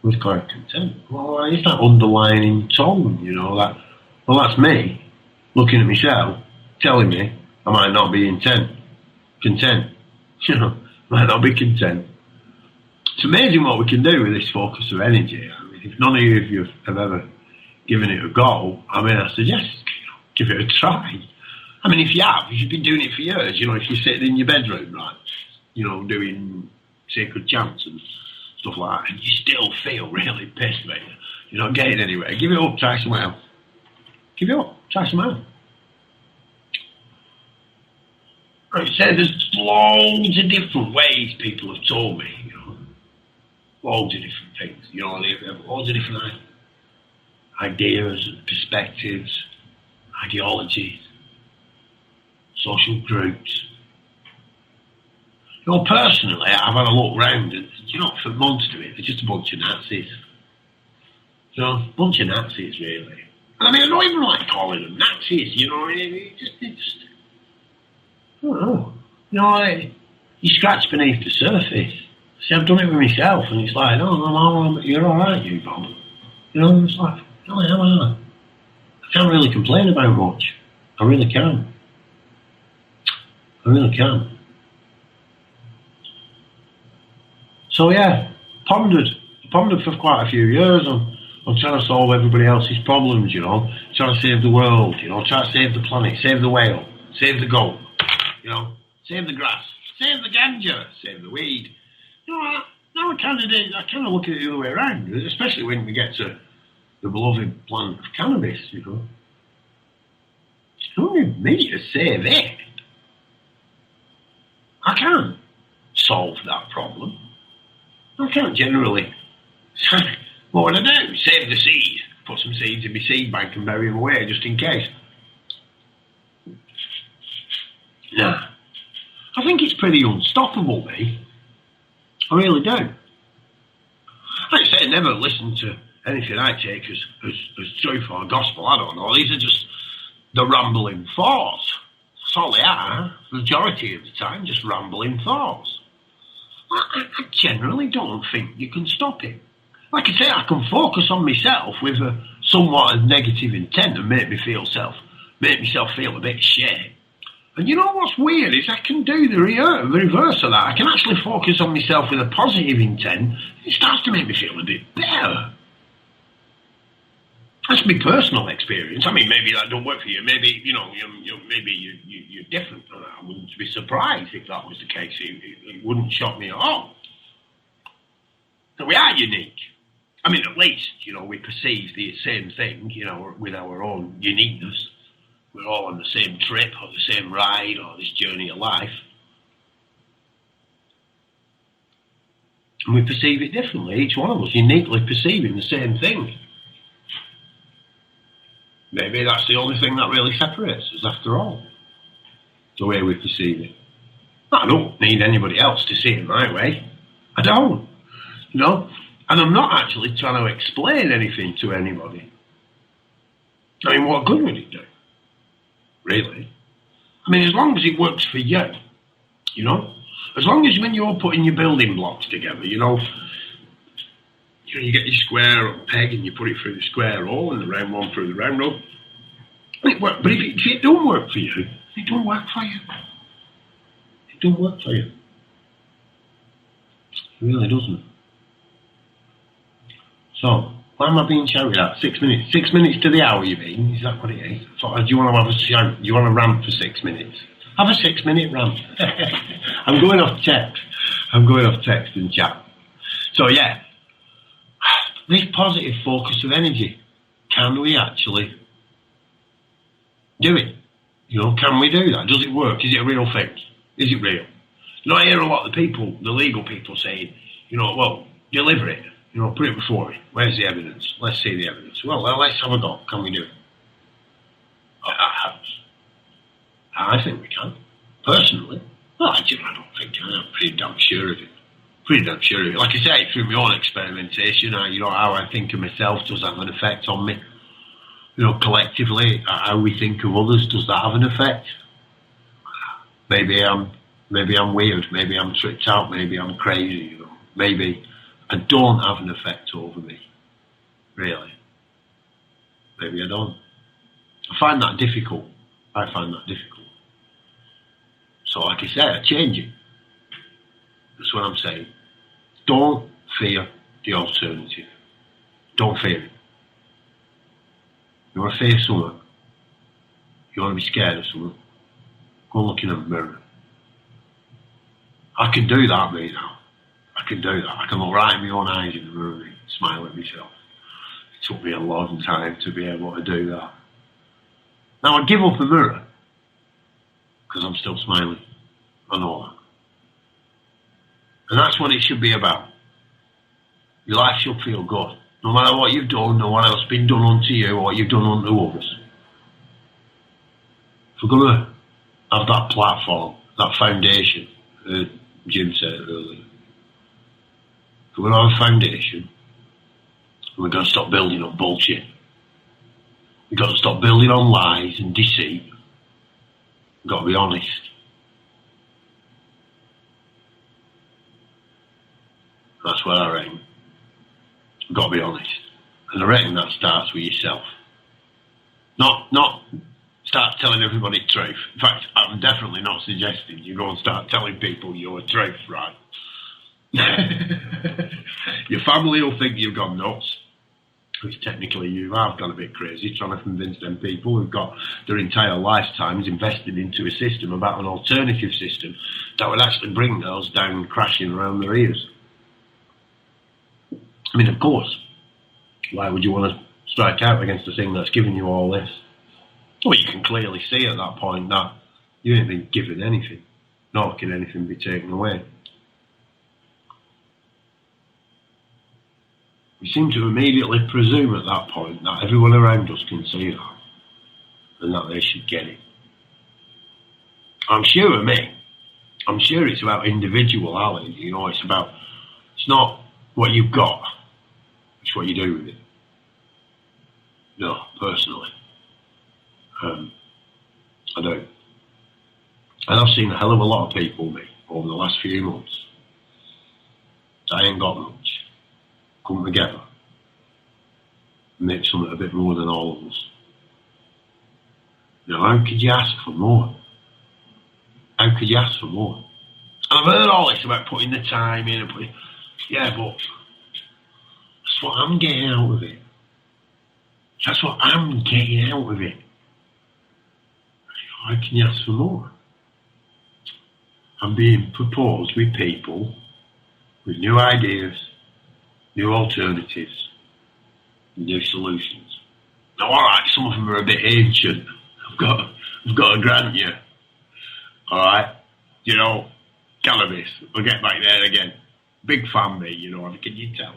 Speaker 3: was quite content. Well, it's that underlining tone, that, well, that's me looking at myself, telling me I might not be content. Might not be content. It's amazing what we can do with this focus of energy. I mean, if none of you have ever given it a go, I suggest, give it a try. I mean, if you've been doing it for years, if you're sitting in your bedroom, right, doing sacred chants and stuff like that, and you still feel really pissed, mate, you're not getting anywhere, give it up, try something else. Give it up, try something else. Like I said, there's loads of different ways people have told me, loads of different things, they have loads of different ideas and perspectives, ideologies, social groups. Personally, I've had a look round and, for most of it, they're just a bunch of Nazis. A bunch of Nazis, really. I mean, I don't even like calling them Nazis, it's just, I don't know. You scratch beneath the surface. See, I've done it with myself, and it's like, you're all right, you Bob. It's like, I can't really complain about much. I really can't. So yeah, pondered for quite a few years on trying to solve everybody else's problems, trying to save the world, trying to save the planet, save the whale, save the goat, save the grass, save the ganja, save the weed. Now I kind of look at it the other way around, especially when we get to the beloved plant of cannabis, It's only me to save it. I can't solve that problem. I can't generally. What would I do? Save the seed. Put some seeds in my seed bank and bury them away just in case. Nah. I think it's pretty unstoppable, me. I really do. Like I say, never listen to anything I take as truth or gospel. I don't know. These are just the rambling thoughts. That's all they are. The majority of the time, just rambling thoughts. I generally don't think you can stop it. Like I say, I can focus on myself with a somewhat of negative intent and make myself feel a bit shit. And you know what's weird is I can do the reverse of that. I can actually focus on myself with a positive intent. It starts to make me feel a bit better. That's my personal experience. I mean, maybe that don't work for you. Maybe, maybe you're different. I wouldn't be surprised if that was the case. It wouldn't shock me at all. So we are unique. I mean, at least, we perceive the same thing, with our own uniqueness. We're all on the same trip or the same ride or this journey of life. And we perceive it differently, each one of us uniquely perceiving the same thing. Maybe that's the only thing that really separates us after all. The way we perceive it. I don't need anybody else to see it my way. I don't. And I'm not actually trying to explain anything to anybody. I mean, what good would it do? Really? I mean, as long as it works for you, as long as when you're putting your building blocks together, you get your square or peg and you put it through the square hole and the round one through the round hole. It works. But if it don't work for you, it don't work for you. It don't work for you. It really doesn't. So, why am I being shouted at? 6 minutes. 6 minutes to the hour, you mean? Is that what it is? So, do you want to have a shout? Do you want to rant for 6 minutes? Have a 6 minute rant. I'm going off text. And chat. So, yeah. This positive focus of energy. Can we actually do it? Can we do that? Does it work? Is it a real thing? Is it real? I hear a lot of the legal people saying, well, deliver it. Put it before me. Where's the evidence? Let's see the evidence. Well, let's have a go. Can we do it? I think we can. Personally. Well, I don't think I'm pretty damn sure of it. Like I say, through my own experimentation, how I think of myself does have an effect on me. Collectively, how we think of others, does that have an effect? Maybe I'm weird. Maybe I'm tricked out. Maybe I'm crazy. Maybe I don't have an effect over me. Really. Maybe I don't. I find that difficult. So like I say, I change it. That's what I'm saying. Don't fear the alternative. Don't fear it. You want to fear something? You want to be scared of something? Go and look in the mirror. I can do that, mate, now. I can do that. I can look right in my own eyes in the mirror and smile at myself. It took me a long time to be able to do that. Now, I give up the mirror because I'm still smiling. I know that. And that's what it should be about. Your life should feel good. No matter what you've done, no matter what's been done unto you or what you've done unto others. If we're going to have that platform, that foundation, Jim said earlier, if we're going to have a foundation, and we're going to stop building on bullshit. We've got to stop building on lies and deceit. We've got to be honest. That's where I reckon. We've got to be honest. And I reckon that starts with yourself. Not start telling everybody the truth. In fact, I'm definitely not suggesting you go and start telling people your truth, right? Your family will think you've gone nuts, which technically you have gone a bit crazy trying to convince them people who've got their entire lifetimes invested into a system about an alternative system that would actually bring those down crashing around their ears. I mean, of course, why would you want to strike out against the thing that's giving you all this? Well, you can clearly see at that point that you ain't been given anything, nor can anything be taken away. We seem to immediately presume at that point that everyone around us can see that, and that they should get it. I'm sure of me. I'm sure it's about individuality, it's not what you've got, it's what you do with it. No, personally. I do. And I've seen a hell of a lot of people, over the last few months, I ain't got much. Come together. Make something a bit more than all of us. You know, how could you ask for more? How could you ask for more? And I've heard all this about putting the time in and putting... Yeah, but that's what I'm getting out of it. That's what I'm getting out of it. How can you ask for more? I'm being proposed with people with new ideas, new alternatives, new solutions. Now, all right, some of them are a bit ancient. I've got to grant you. All right, you know, cannabis. We'll get back there again. Big fan, me. You know, can you tell?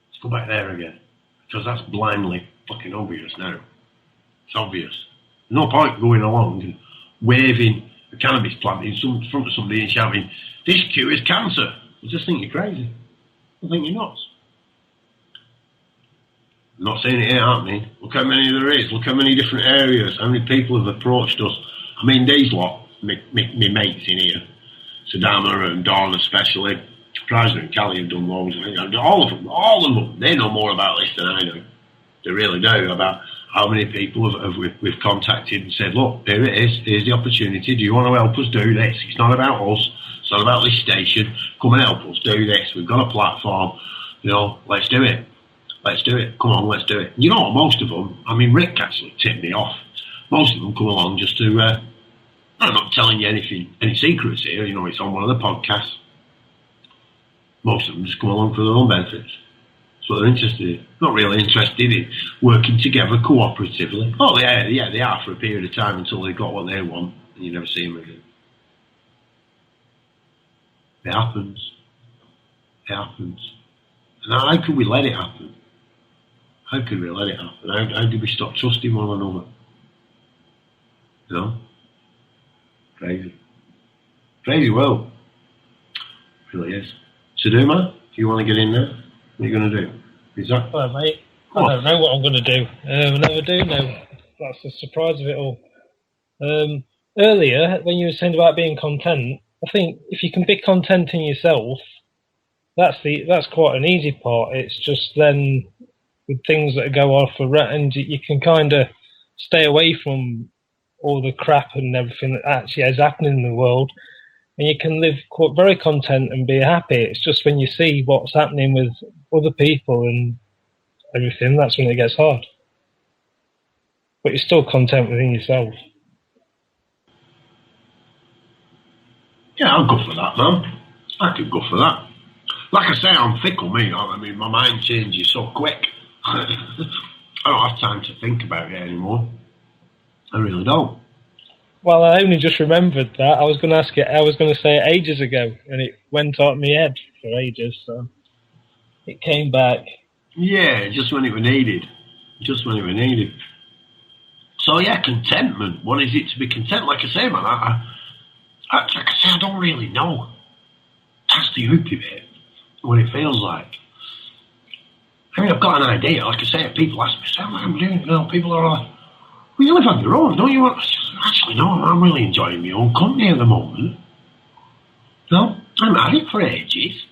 Speaker 3: Let's go back there again because that's blindly fucking obvious now. It's obvious. There's no point going along and waving a cannabis plant in front of somebody and shouting, "This cures cancer." I just think you're crazy. I think you're nuts. I'm not saying it ain't happening. Look how many there is. Look how many different areas. How many people have approached us. I mean, these lot, me mates in here, Sadama and Dawn especially, Prizer and Callie have done loads. All of them. They know more about this than I do. They really do, about how many people we've contacted and said, look, here it is. Here's the opportunity. Do you want to help us do this? It's not about us. It's not about this station. Come and help us do this. We've got a platform. You know, let's do it. Let's do it. Come on, let's do it. You know what? Most of them, I mean, Rick actually tipped me off. Most of them come along just to, I'm not telling you any secrets here. You know, it's on one of the podcasts. Most of them just come along for their own benefits. That's what they're interested in. Not really interested in working together cooperatively. Oh, yeah, they are for a period of time until they've got what they want, and you never see them again. It happens. It happens. And how could we let it happen? How could we let it happen? How did we stop trusting one another? You know? Crazy. Crazy world. It really is. So, man, do you want to get in there? What are you going to do? Is that...
Speaker 12: Well, mate, I don't know what I'm going to do. I never do know. That's the surprise of it all. Earlier, when you were saying about being content, I think if you can be content in yourself, that's quite an easy part. It's just then with things that go off and you can kind of stay away from all the crap and everything that actually is happening in the world, and you can live very content and be happy. It's just when you see what's happening with other people and everything, that's when it gets hard. But you're still content within yourself.
Speaker 3: Yeah, I'll go for that, man. I could go for that. Like I say, I'm fickle, me. I mean, my mind changes so quick. I don't have time to think about it anymore. I really don't.
Speaker 12: Well, I only just remembered that. I was going to ask it. I was going to say it ages ago, and it went out of my head for ages. So it came back.
Speaker 3: Yeah, just when it was needed. Just when it was needed. So yeah, contentment. What is it to be content? Like I say, man, I don't really know. That's the hoopy bit. What it feels like. I mean, I've got an idea. Like I say, people ask me, "What am I doing?" You know, people are like, "Well, you live on your own, don't you?" Actually, no, I'm really enjoying my own company at the moment. No, I'm married for ages.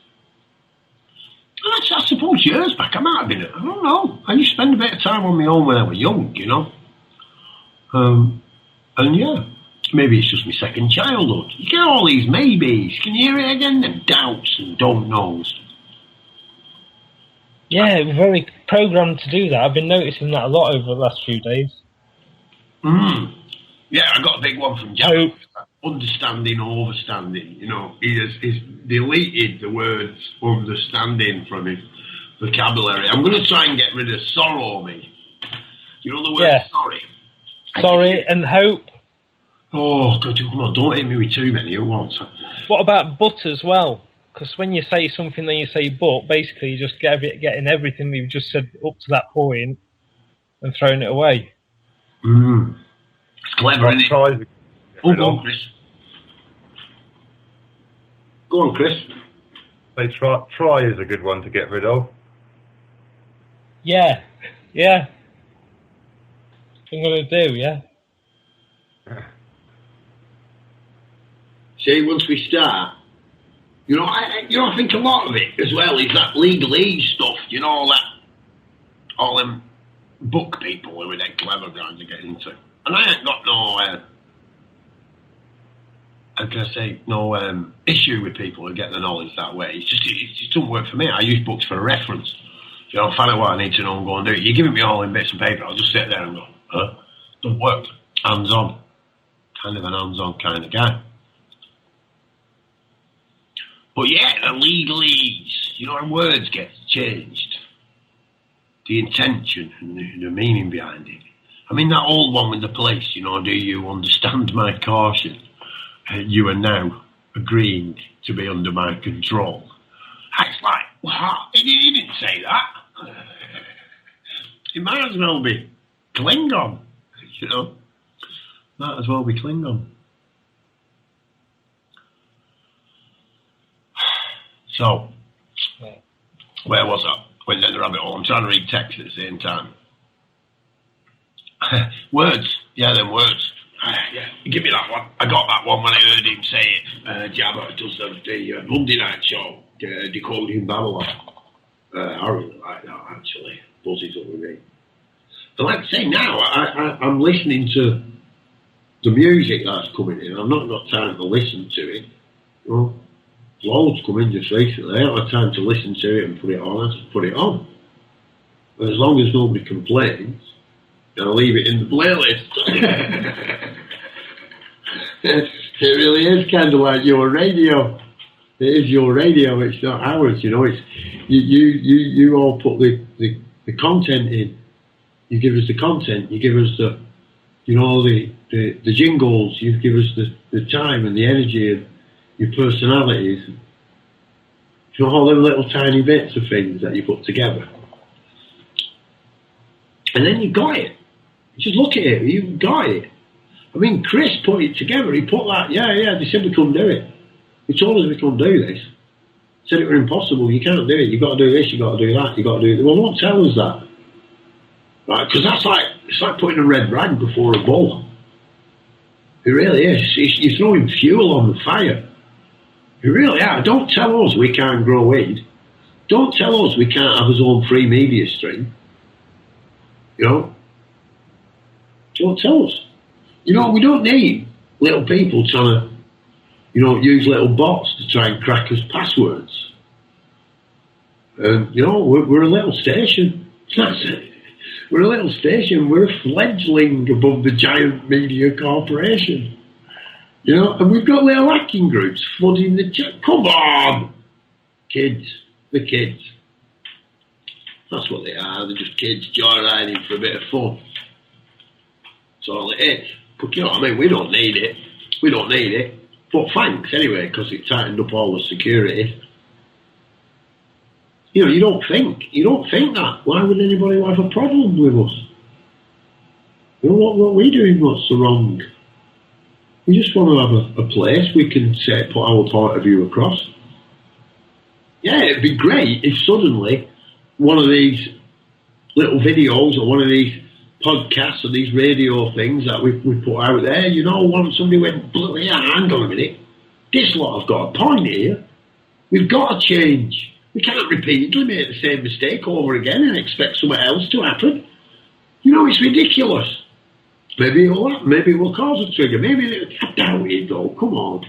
Speaker 3: And I suppose years back, I might have been, I don't know. I used to spend a bit of time on my own when I was young, you know. And yeah, maybe it's just my second childhood. You get all these maybes. Can you hear it again? Them doubts and don't knows.
Speaker 12: Yeah, we're very programmed to do that. I've been noticing that a lot over the last few days.
Speaker 3: Yeah, I got a big one from Jack. Understanding, overstanding. You know, he's deleted the words understanding from his vocabulary. I'm going to try and get rid of sorrow, me. You know the word sorry?
Speaker 12: Sorry and hope.
Speaker 3: Oh, God, come on, don't hit me with too many at once.
Speaker 12: What about but as well? Because when you say something, then you say but, basically you just getting everything you've just said up to that point and throwing it away.
Speaker 3: It's clever, isn't it? Go on, Chris. Go on, Chris.
Speaker 13: They try is a good one to get rid of.
Speaker 12: Yeah. I'm going to do, yeah.
Speaker 3: See, once we start, You know, I think a lot of it as well is that legalese stuff. You know, that all them book people who are that clever guys to get into. And I ain't got no, how can I say, no issue with people who get the knowledge that way. It just doesn't work for me. I use books for a reference. You know, find out what I need to know and go and do it. You're giving me all in bits of paper, I'll just sit there and go, huh? Doesn't work. Hands-on. Kind of an hands-on kind of guy. But yeah, the legalese, you know, and words get changed. The intention and the meaning behind it. I mean, that old one with the police, you know, do you understand my caution? You are now agreeing to be under my control. It's like, what? He didn't say that. It might as well be Klingon, you know. Might as well be Klingon. So, where was I? Went down the rabbit hole. I'm trying to read text at the same time. Words. Yeah, them words. Yeah, give me that one. I got that one when I heard him say it. Jabba does the Monday night show, Decoding Babylon. I really like that, actually. Buzzes up with me. But like I say, now I'm listening to the music that's coming in. I've not got time to listen to it. You know, loads come in just recently. I don't have time to listen to it and put it on. I just put it on. But as long as nobody complains, I'll leave it in the playlist. It really is kind of like your radio. It is your radio. It's not ours. You know, it's you all put the content in. You give us the content. You give us the, you know, the jingles. You give us the time and the energy and your personalities. You know, all them little tiny bits of things that you put together. And then you got it. Just look at it. You got it. I mean, Chris put it together. He put that. Yeah. They said we couldn't do it. He told us we couldn't do this. Said it was impossible. You can't do it. You got to do this. You got to do that. You got to do it. Well, don't tell us that, right? Because it's like putting a red rag before a bull. It really is. You're throwing fuel on the fire. You really are. Don't tell us we can't grow weed. Don't tell us we can't have our own free media stream. You know? Don't tell us. You know, we don't need little people trying to, you know, use little bots to try and crack us passwords. You know, we're a little station. That's it. We're a little station. We're a fledgling above the giant media corporation. You know, and we've got little hacking groups flooding the chat. Come on! Kids. The kids. That's what they are. They're just kids joyriding for a bit of fun. That's all it is. But, you know what I mean? We don't need it. We don't need it. But thanks, anyway, because it tightened up all the security. You know, you don't think that. Why would anybody have a problem with us? You know, what are we doing? What's so wrong? We just want to have a place we can say, put our point of view across. Yeah, it'd be great if suddenly one of these little videos or one of these podcasts or these radio things that we put out there, you know, once somebody went, yeah, hang on a minute, this lot have got a point here. We've got to change. We can't repeatedly make the same mistake over again and expect something else to happen. You know, it's ridiculous. Maybe it'll happen. Maybe it will cause a trigger. Maybe I doubt it though. Come on.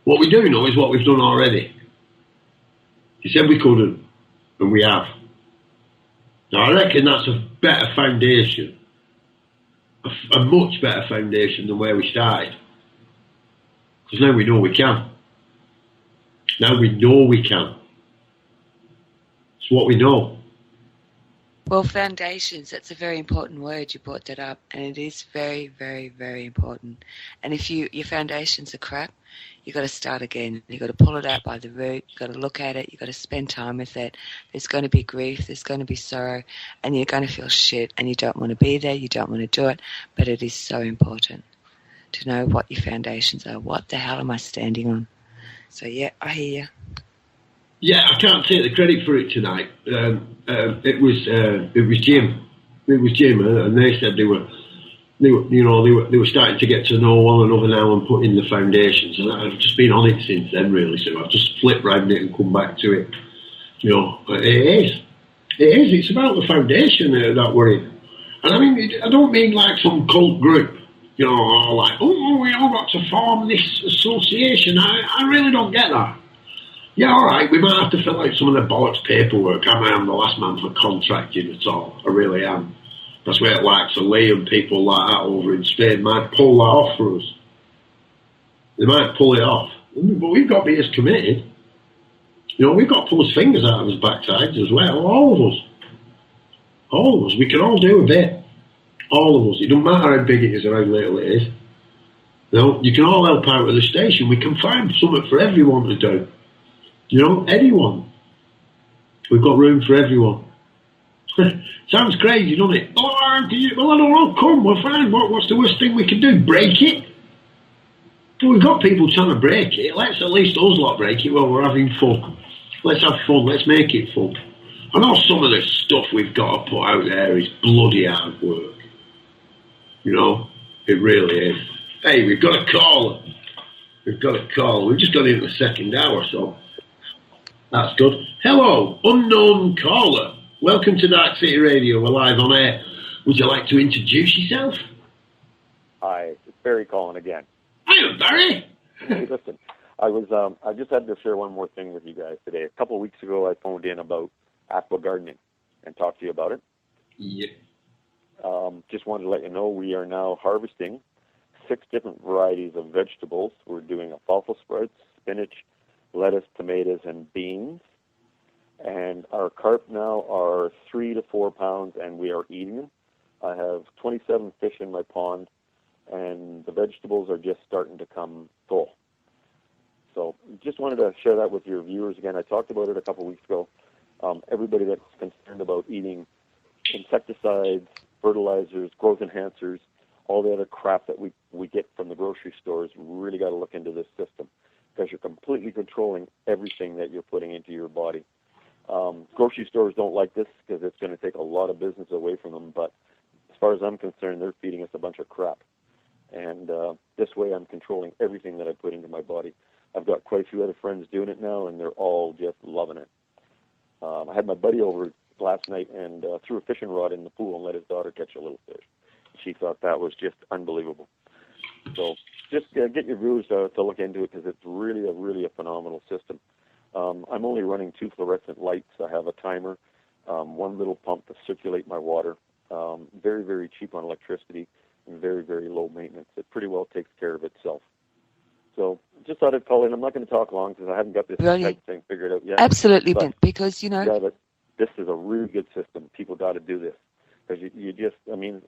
Speaker 3: What we do know is what we've done already. He said we couldn't, and we have. Now I reckon that's a better foundation, a much better foundation than where we started. Because now we know we can. Now we know we can. It's what we know.
Speaker 11: Well, foundations, that's a very important word. You brought that up, and it is very, very, very important. And if your foundations are crap, you've got to start again. You've got to pull it out by the root. You've got to look at it. You've got to spend time with it. There's going to be grief. There's going to be sorrow. And you're going to feel shit, and you don't want to be there. You don't want to do it. But it is so important to know what your foundations are. What the hell am I standing on? So, yeah, I hear you.
Speaker 3: Yeah, I can't take the credit for it tonight. It was Jim. It was Jim, and they said they were they were starting to get to know one another now and put in the foundations, and I've just been on it since then, really. So I've just flipped round it and come back to it. It is. It's about the foundation that we're in. And I mean, I don't mean like some cult group, like, we all got to form this association. I really don't get that. Yeah, all right, we might have to fill out some of the bollocks paperwork. I am the last man for contracting at all. I really am. That's where like Lee and people like that over in Spain might pull that off for us. They might pull it off. But we've got to be as committed. We've got to pull his fingers out of his backsides as well. All of us. We can all do a bit. All of us. It doesn't matter how big it is or how little it is. You can all help out at the station. We can find something for everyone to do. Anyone. We've got room for everyone. Sounds crazy, doesn't it? Well, I don't know. Come, we're fine. What's the worst thing we can do? Break it? Well, we've got people trying to break it. Let's at least us lot break it while we're having fun. Let's have fun. Let's make it fun. I know some of the stuff we've got to put out there is bloody hard work. It really is. Hey, we've got a caller. We've just got into the second hour, so that's good. Hello, unknown caller. Welcome to Dark City Radio. We're live on air. Would you like to introduce yourself?
Speaker 10: Hi, it's Barry calling again.
Speaker 3: Hiya, Barry.
Speaker 10: Hey, listen, I just had to share one more thing with you guys today. A couple of weeks ago, I phoned in about aqua gardening and talked to you about it.
Speaker 3: Yeah.
Speaker 10: Just wanted to let you know we are now harvesting 6 different varieties of vegetables. We're doing alfalfa sprouts, spinach, lettuce, tomatoes, and beans. And our carp now are 3 to 4 pounds, and we are eating them. I have 27 fish in my pond, and the vegetables are just starting to come full. So just wanted to share that with your viewers again. I talked about it a couple of weeks ago. Everybody that's concerned about eating insecticides, fertilizers, growth enhancers, all the other crap that we get from the grocery stores, really got to look into this system because you're completely controlling everything that you're putting into your body. Grocery stores don't like this because it's going to take a lot of business away from them, but as far as I'm concerned, they're feeding us a bunch of crap. And this way I'm controlling everything that I put into my body. I've got quite a few other friends doing it now, and they're all just loving it. I had my buddy over last night and threw a fishing rod in the pool and let his daughter catch a little fish. She thought that was just unbelievable. So just get your viewers to look into it because it's really a phenomenal system. I'm only running 2 fluorescent lights. I have a timer, 1 little pump to circulate my water. Very, very cheap on electricity and very, very low maintenance. It pretty well takes care of itself. So just thought I'd call in. I'm not going to talk long because I haven't got this Skype thing figured out yet.
Speaker 11: Absolutely, because,
Speaker 10: Yeah, but this is a really good system. People got to do this. Because you just,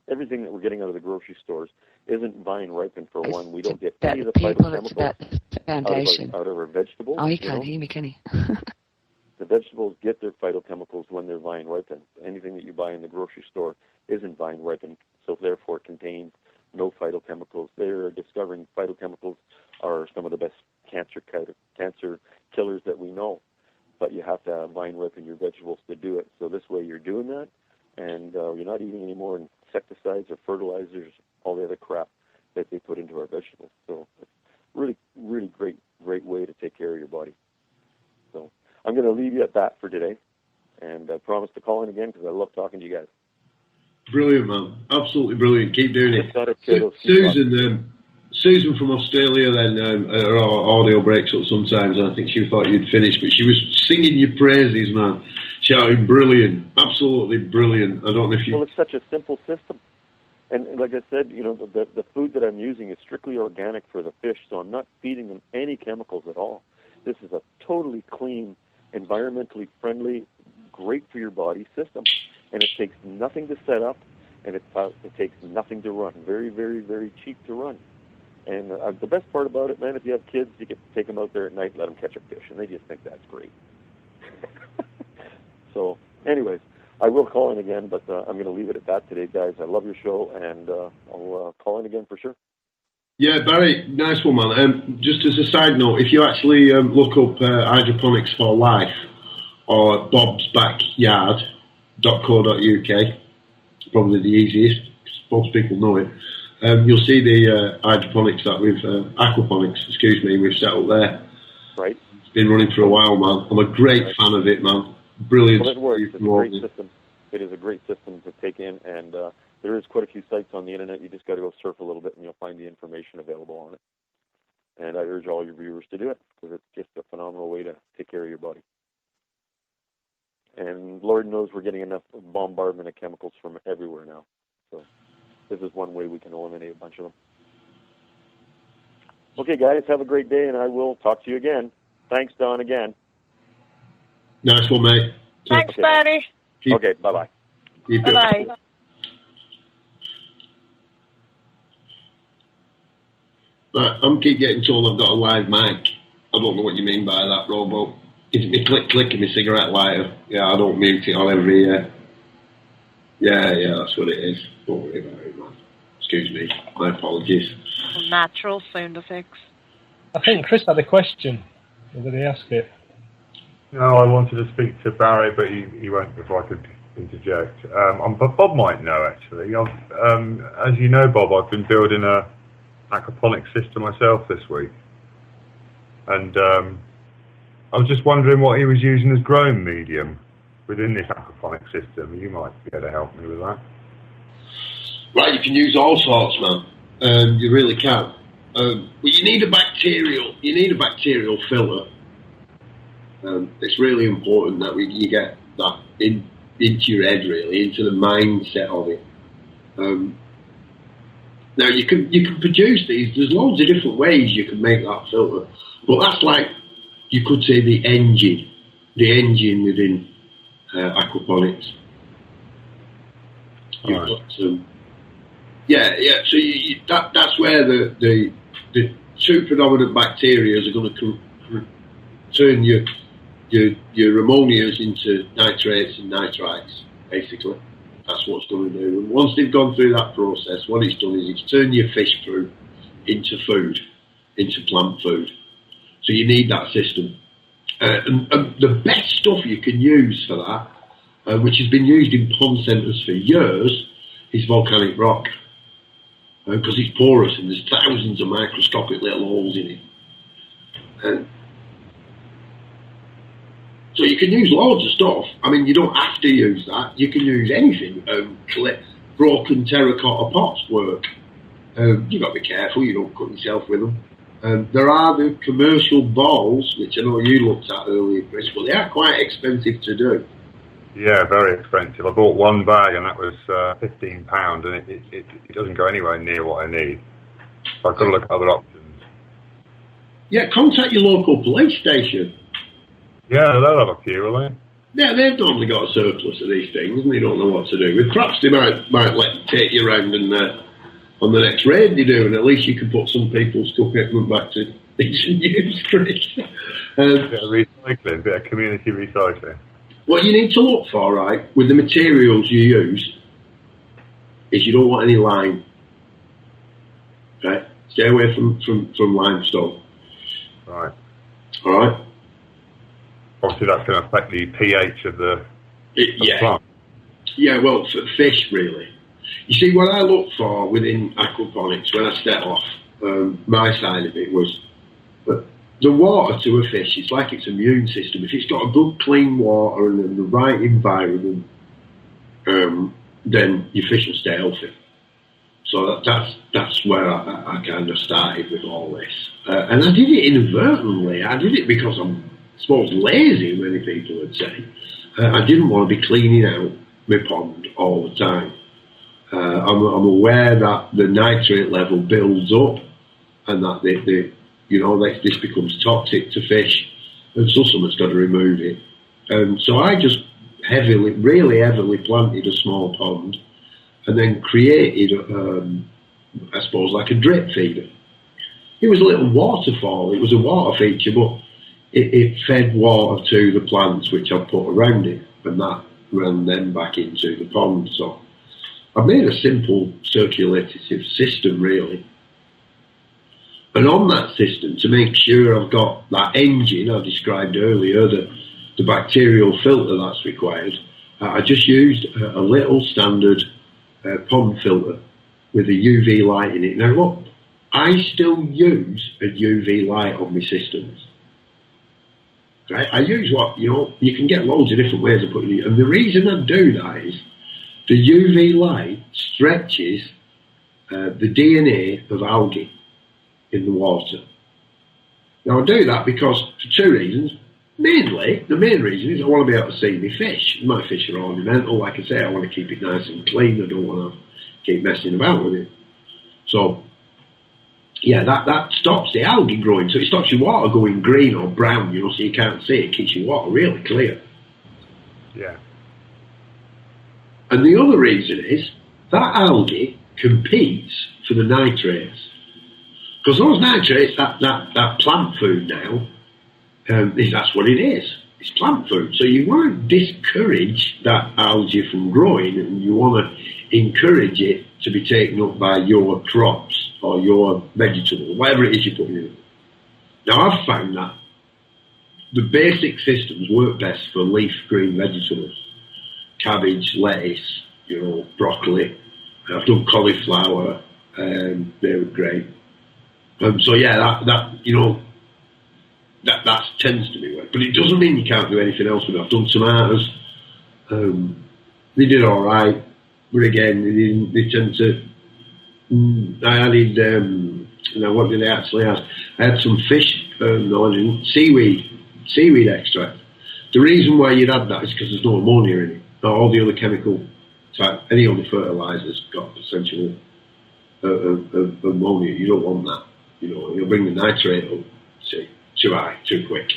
Speaker 10: everything that we're getting out of the grocery stores isn't vine ripened for one. We don't get any of the phytochemicals out of our vegetables.
Speaker 11: Oh, he can't hear me, can he?
Speaker 10: The vegetables get their phytochemicals when they're vine ripened. Anything that you buy in the grocery store isn't vine ripened, so therefore it contains no phytochemicals. They're discovering phytochemicals are some of the best cancer killers that we know. But you have to vine ripen your vegetables to do it. So this way you're doing that, and you're not eating any more insecticides or fertilizers, all the other crap that they put into our vegetables. So it's really great way to take care of your body. So I'm going to leave you at that for today, and I promise to call in again because I love talking to you guys.
Speaker 3: Brilliant, man. Absolutely brilliant. Keep doing it. Susan from Australia then, her audio breaks up sometimes, and I think she thought you'd finished, but she was singing your praises, man. Shouting brilliant. Absolutely brilliant. I don't know if you...
Speaker 10: Well, it's such a simple system. And like I said, the food that I'm using is strictly organic for the fish, so I'm not feeding them any chemicals at all. This is a totally clean, environmentally friendly, great for your body system. And it takes nothing to set up, and it takes nothing to run. Very, very, very cheap to run. And the best part about it, man, if you have kids, you can take them out there at night and let them catch a fish, and they just think that's great. So, anyways, I will call in again, but I'm going to leave it at that today, guys. I love your show, and I'll call in again for sure.
Speaker 3: Yeah, Barry, nice one, man. Just as a side note, if you actually look up Hydroponics for Life or bobsbackyard.co.uk, probably the easiest, because most people know it. You'll see the hydroponics that we've set up there.
Speaker 10: Right.
Speaker 3: It's been running for a while, man. I'm a great fan of it, man. Brilliant.
Speaker 10: Well, it works. It's a great system. It is a great system to take in, and there is quite a few sites on the internet. You just got to go surf a little bit, and you'll find the information available on it. And I urge all your viewers to do it, because it's just a phenomenal way to take care of your body. And Lord knows we're getting enough bombardment of chemicals from everywhere now. So this is one way we can eliminate a bunch of them. Okay, guys, have a great day, and I will talk to you again. Thanks, Don, again.
Speaker 3: Nice one, mate.
Speaker 6: Thanks, Barry.
Speaker 10: Okay, bye-bye.
Speaker 6: Bye-bye.
Speaker 3: Right, I'm keep getting told I've got a live mic. I don't know what you mean by that, Robo. It's me clicking my cigarette lighter. Yeah, I don't mute it on every... Yeah, that's what it is. Don't worry about it, man. Excuse me. My apologies.
Speaker 6: Natural sound effects.
Speaker 12: I think Chris had a question. Or did he ask it?
Speaker 13: No, I wanted to speak to Barry, but he won't before I could interject. But Bob might know, actually. As you know, Bob, I've been building a aquaponic system myself this week. And I was just wondering what he was using as growing medium within this aquaponic system. You might be able to help me with that.
Speaker 3: Right, you can use all sorts, man. You really can. But you need a bacterial filter. It's really important that you get that into your head, really, into the mindset of it. Now you can produce these. There's loads of different ways you can make that filter, but that's like, you could say, the engine within aquaponics. You've got some, So that's where the two predominant bacteria are going to turn your ammonias into nitrates and nitrites, basically. That's what it's going to do. And once they've gone through that process, what it's done is it's turned your fish food into plant food. So you need that system. And the best stuff you can use for that, which has been used in pond centres for years, is volcanic rock. Because it's porous and there's thousands of microscopic little holes in it. So you can use loads of stuff. I mean, you don't have to use that. You can use anything. Broken terracotta pots work. You've got to be careful you don't cut yourself with them. There are the commercial balls, which I know you looked at earlier, Chris, but they are quite expensive to do.
Speaker 13: Yeah, very expensive. I bought one bag and that was £15, and it doesn't go anywhere near what I need. So I've got to look at other options.
Speaker 3: Yeah, contact your local police station.
Speaker 13: Yeah, they'll have a few, will they?
Speaker 3: Yeah, they've normally got a surplus of these things and they don't know what to do with. Perhaps they might take you around and on the next raid they do, and at least you can put some people's equipment back to decent use, Chris.
Speaker 13: A bit of recycling, a bit of community recycling.
Speaker 3: What you need to look for, right, with the materials you use, is you don't want any lime. Right? Stay away from limestone.
Speaker 13: Right.
Speaker 3: All right?
Speaker 13: Obviously, that's going to affect the pH of the plant.
Speaker 3: Yeah, well, for fish, really. You see, what I look for within aquaponics when I set off, my side of it was the water to a fish. It's like its immune system. If it's got a good, clean water and the right environment, then your fish will stay healthy. So that's where I kind of started with all this. And I did it inadvertently. I did it because I'm, I suppose, lazy, many people would say. I didn't want to be cleaning out my pond all the time. I'm aware that the nitrate level builds up and that this becomes toxic to fish, and so someone's got to remove it. So I just really heavily planted a small pond and then created, I suppose, like a drip feeder. It was a little waterfall. It was a water feature, but it fed water to the plants which I put around it, and that ran them back into the pond. So I've made a simple circulative system, really. And on that system, to make sure I've got that engine I described earlier, the bacterial filter that's required, I just used a little standard pond filter. with a UV light in it. Now look, I still use a UV light on my systems. Right? I use what, you can get loads of different ways of putting it. And the reason I do that is the UV light stretches the DNA of algae in the water. Now I do that because, for two reasons. Mainly, the main reason is I want to be able to see my fish. My fish are ornamental, like I say, I want to keep it nice and clean. I don't want to keep messing about with it. So, yeah, that stops the algae growing. So it stops your water going green or brown, so you can't see it. Keeps your water really clear.
Speaker 13: Yeah.
Speaker 3: And the other reason is that algae competes for the nitrates. Because those nitrates, that plant food now, that's what it is. It's plant food. So you want to discourage that algae from growing, and you want to encourage it to be taken up by your crops or your vegetables, whatever it is you're putting in. Now I've found that the basic systems work best for leaf green vegetables. Cabbage, lettuce, broccoli. I've done cauliflower, they were great. So yeah, that tends to be work. But it doesn't mean you can't do anything else with it. I've done tomatoes. They did all right, but again, they tend to. I added. What did I actually add? I had some fish. No, I didn't. Seaweed extract. The reason why you'd add that is because there's no ammonia in it. All the other chemical type, any other fertilizers got essential ammonia. You don't want that. You'll bring the nitrate up. See. Too high, too quick.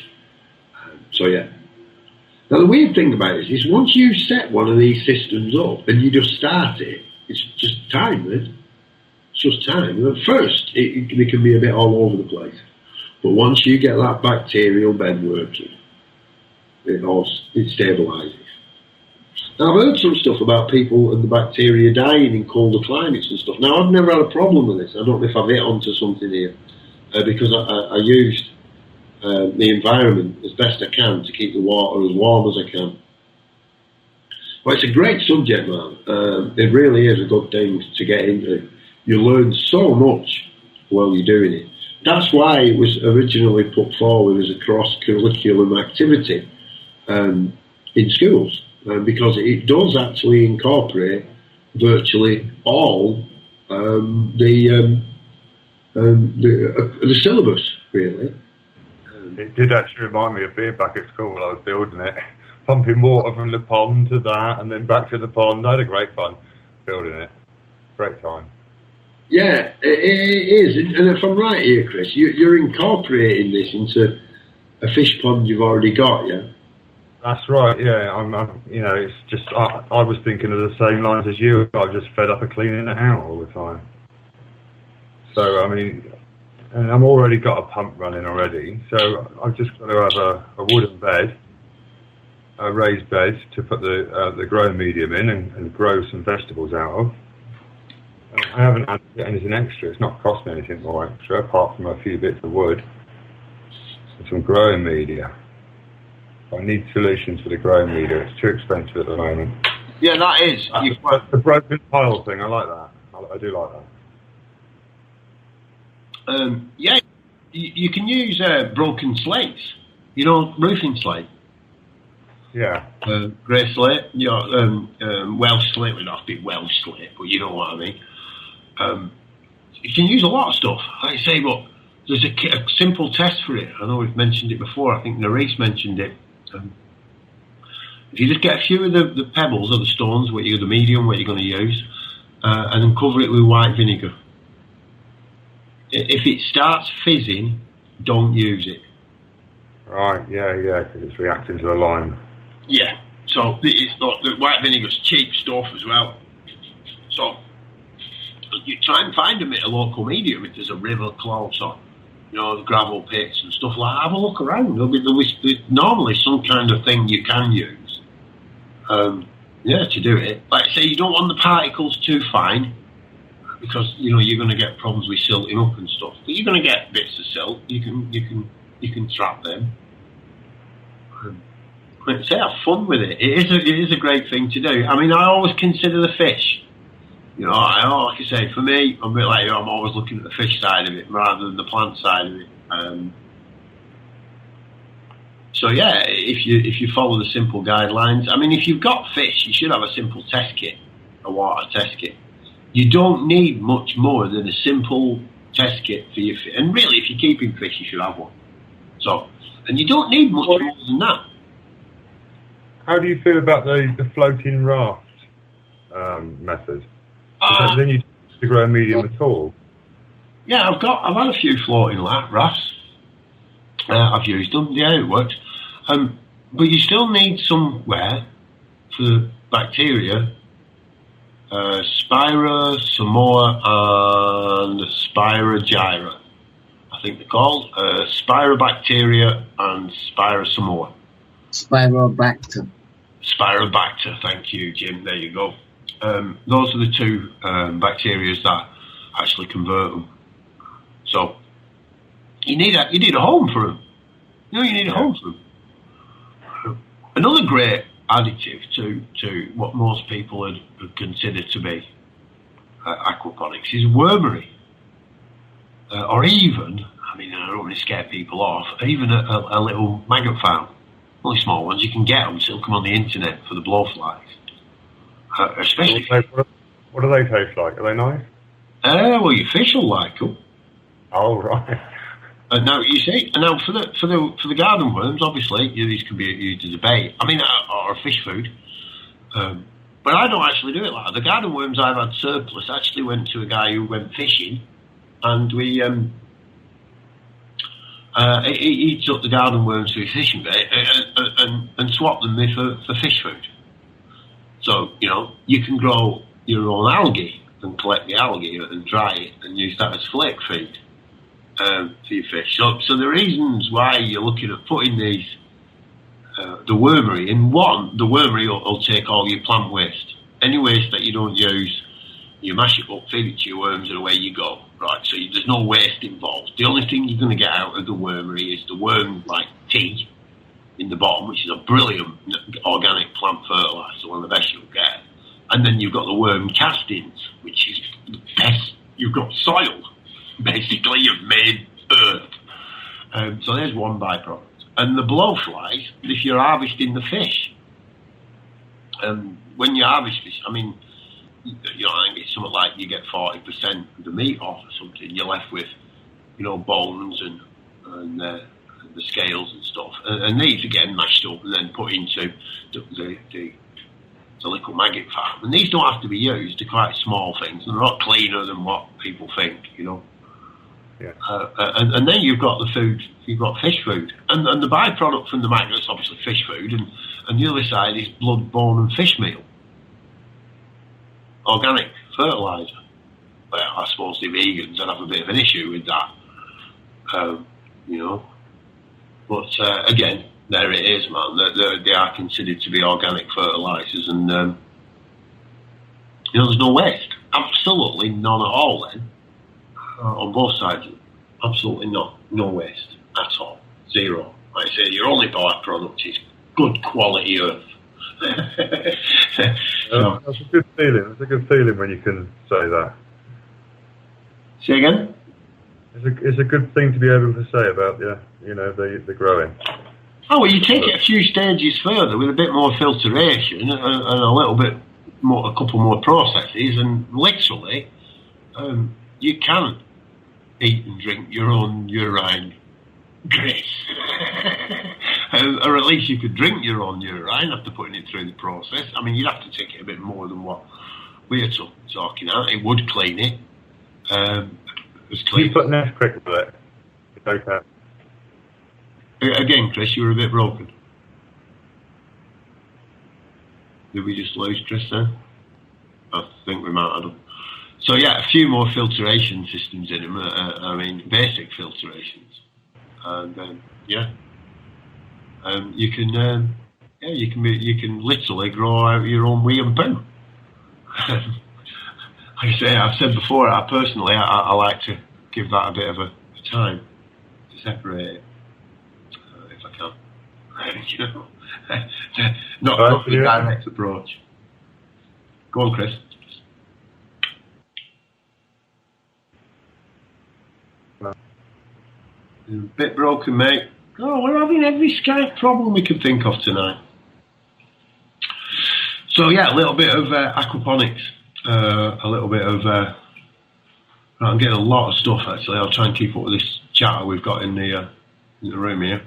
Speaker 3: So yeah. Now the weird thing about it is once you set one of these systems up and you just start it, it's just time, man. It's just time. And at first, it can be a bit all over the place. But once you get that bacterial bed working, it stabilises. Now I've heard some stuff about people and the bacteria dying in colder climates and stuff. Now I've never had a problem with this. I don't know if I've hit onto something here. Because I used the environment as best I can to keep the water as warm as I can. Well, it's a great subject, man. It really is a good thing to get into. You learn so much while you're doing it. That's why it was originally put forward as a cross-curriculum activity in schools, because it does actually incorporate virtually all the syllabus, really.
Speaker 13: It did actually remind me of being back at school when I was building it, pumping water from the pond to that, and then back to the pond. I had a great fun building it. Great time.
Speaker 3: Yeah, it is. And if I'm right here, Chris, you're incorporating this into a fish pond you've already got, yeah?
Speaker 13: That's right, yeah. I'm it's just, I was thinking of the same lines as you. I was just fed up of cleaning it out all the time. So, and I've already got a pump running already, so I've just got to have a wooden bed, a raised bed to put the growing medium in and grow some vegetables out of. I haven't added anything extra. It's not cost me anything more extra, apart from a few bits of wood and some growing media. I need solutions for the growing media. It's too expensive at the moment.
Speaker 3: Yeah, that is.
Speaker 13: The broken tile thing, I like that. I do like that.
Speaker 3: Yeah, you can use broken slates, roofing slate.
Speaker 13: Yeah.
Speaker 3: Grey slate, Welsh slate would have to be Welsh slate, but you know what I mean. You can use a lot of stuff, like I say, but there's a simple test for it. I know we've mentioned it before. I think Nerese mentioned it. If you just get a few of the pebbles or the stones, the medium, what you're going to use, and then cover it with white vinegar. If it starts fizzing, don't use it.
Speaker 13: Right, yeah, because it's reacting to the lime.
Speaker 3: Yeah, so it's not, the white vinegar's cheap stuff as well. So you try and find a local medium if there's a river close or gravel pits and stuff like that. Have a look around. There's normally some kind of thing you can use. To do it. Like I say, you don't want the particles too fine, because you're going to get problems with silting up and stuff. But you're going to get bits of silt. You can trap them. Say have fun with it. It is a great thing to do. I always consider the fish You know, like I say, for me, I'm a bit like you. I'm always looking at the fish side of it rather than the plant side of it. So yeah, if you follow the simple guidelines, I mean, if you've got fish, you should have a simple test kit, a water test kit. You don't need much more than a simple test kit for your fish. And really, if you're keeping fish, you should have one. So, and you don't need much more than that.
Speaker 13: How do you feel about the floating raft method? Then you to grow a medium at all.
Speaker 3: Yeah, I've had a few floating rafts. I've used them. Yeah, it works. But you still need somewhere for bacteria. Spira, Samoa, and Spiragyra. I think they're called Spirobacteria and Spira Samoa.
Speaker 14: Spirobacter.
Speaker 3: Spirobacter. Thank you, Jim. There you go. Those are the two bacteria that actually convert them. So you need a home for them. You need a home for them. Another great additive to what most people would consider to be aquaponics is wormery, or even, I mean, I don't want to scare people off, even a little maggot farm. Only small ones, you can get them, so they'll come on the internet for the blowflies. Especially.
Speaker 13: What do they taste like? Are they nice?
Speaker 3: Well, your fish will like them.
Speaker 13: Oh, right.
Speaker 3: Now you see, now for the garden worms, obviously these can be used as a bait. I mean, or fish food. But I don't actually do it like that. The garden worms I've had surplus actually went to a guy who went fishing, and we he took the garden worms for his fishing bait and swapped them for fish food. So you can grow your own algae and collect the algae and dry it and use that as flake feed. For your fish. So the reasons why you're looking at putting these, the wormery in, one, the wormery will take all your plant waste. Any waste that you don't use, you mash it up, feed it to your worms, and away you go. Right, so there's no waste involved. The only thing you're going to get out of the wormery is the worm, like tea, in the bottom, which is a brilliant organic plant fertiliser, one of the best you'll get. And then you've got the worm castings, which is the best. You've got soil. Basically, you've made earth. So there's one byproduct. And the blowflies, if you're harvesting the fish, when you harvest fish, I mean, I think it's something like you get 40% of the meat off or something. You're left with, bones and the scales and stuff. And these, again, mashed up and then put into the liquid maggot farm. And these don't have to be used. They're quite small things. And they're not cleaner than what people think,
Speaker 13: Yeah.
Speaker 3: And then you've got the food, you've got fish food. And the byproduct from the maggots, obviously fish food, and the other side is blood, bone and fish meal. Organic fertiliser. Well, I suppose the vegans would have a bit of an issue with that. But again, there it is, man. They are considered to be organic fertilisers, and there's no waste. Absolutely none at all then. On both sides, absolutely no waste at all, zero. Like I say, your only byproduct is good quality earth.
Speaker 13: That's a good feeling. It's a good feeling when you can say that.
Speaker 3: Say again?
Speaker 13: It's a good thing to be able to say about the growing.
Speaker 3: Oh, well, you take it a few stages further with a bit more filtration and a little bit more, a couple more processes, and literally, you can eat and drink your own urine, Grace. Or at least you could drink your own urine after putting it through the process. I mean, you'd have to take it a bit more than what we're talking about. It would clean it.
Speaker 13: You put Nesquik with it. It's okay.
Speaker 3: Again, Chris, you were a bit broken. Did we just lose Chris then? I think we might have done. So yeah, a few more filtration systems in them. I mean, basic filtrations, and you can you can literally grow out your own wee and poo. Like I say, I've said before, I like to give that a bit of a time to separate it, if I can. Not a direct approach. Go on, Chris. A bit broken, mate. Oh, we're having every Skype problem we can think of tonight. So yeah, a little bit of aquaponics, a little bit of. I'm getting a lot of stuff actually. I'll try and keep up with this chatter we've got in the room here,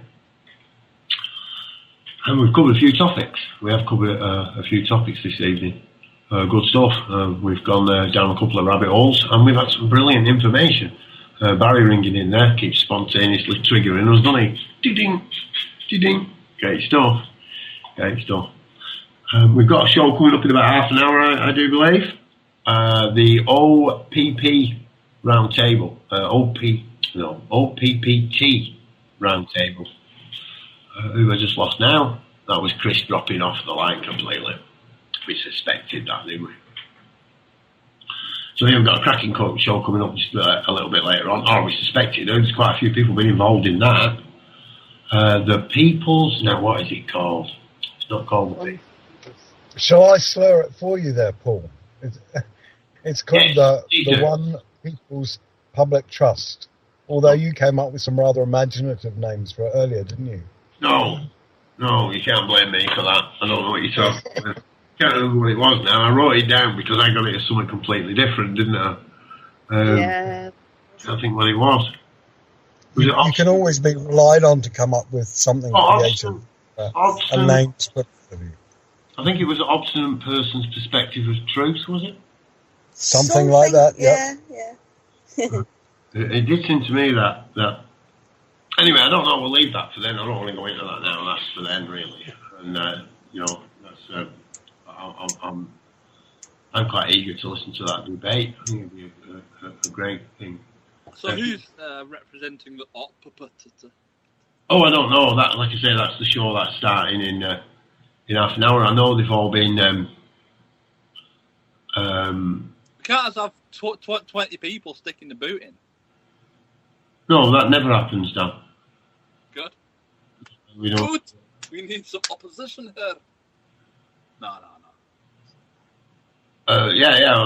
Speaker 3: and we've covered a few topics. We have covered a few topics this evening. Good stuff. We've gone down a couple of rabbit holes, and we've had some brilliant information. Barry ringing in there keeps spontaneously triggering us, doesn't he? Ding, ding. Great stuff. Great stuff. We've got a show coming up in about half an hour, I do believe. The OPP roundtable, OPPT roundtable. Who I just lost now? That was Chris dropping off the line completely. We suspected that, didn't we? So we've got a cracking show coming up just a little bit later on. Or we suspected. There's quite a few people been involved in that. The People's... Now, what is it called? It's not called the...
Speaker 4: Shall I slur it for you there, Paul? It's called the One People's Public Trust. Although you came up with some rather imaginative names for it earlier, didn't you?
Speaker 3: No, you can't blame me for that. I don't know what you're talking about. I can't remember what it was now. I wrote it down because I got it as something completely different, didn't I?
Speaker 5: Yeah.
Speaker 3: I don't think what it was. Was it
Speaker 4: you can always be relied on to come up with something creative. A name to put for you.
Speaker 3: I think it was Obstinate Person's Perspective of Truth, was it?
Speaker 4: Something like that,
Speaker 5: yeah.
Speaker 3: It did seem to me that... Anyway, I don't know, we'll leave that for then. I don't want to go into that now, that's for then, really. And, that's... I'm quite eager to listen to that debate. I think it'd be a great thing.
Speaker 15: So who's representing the opposition?
Speaker 3: Oh, I don't know. That, like I say, that's the show that's starting in half an hour. I know they've all been.
Speaker 15: We can't have 20 people sticking the boot in.
Speaker 3: No, that never happens, Dan.
Speaker 15: Good.
Speaker 3: We don't.
Speaker 15: Good. We need some opposition here. No.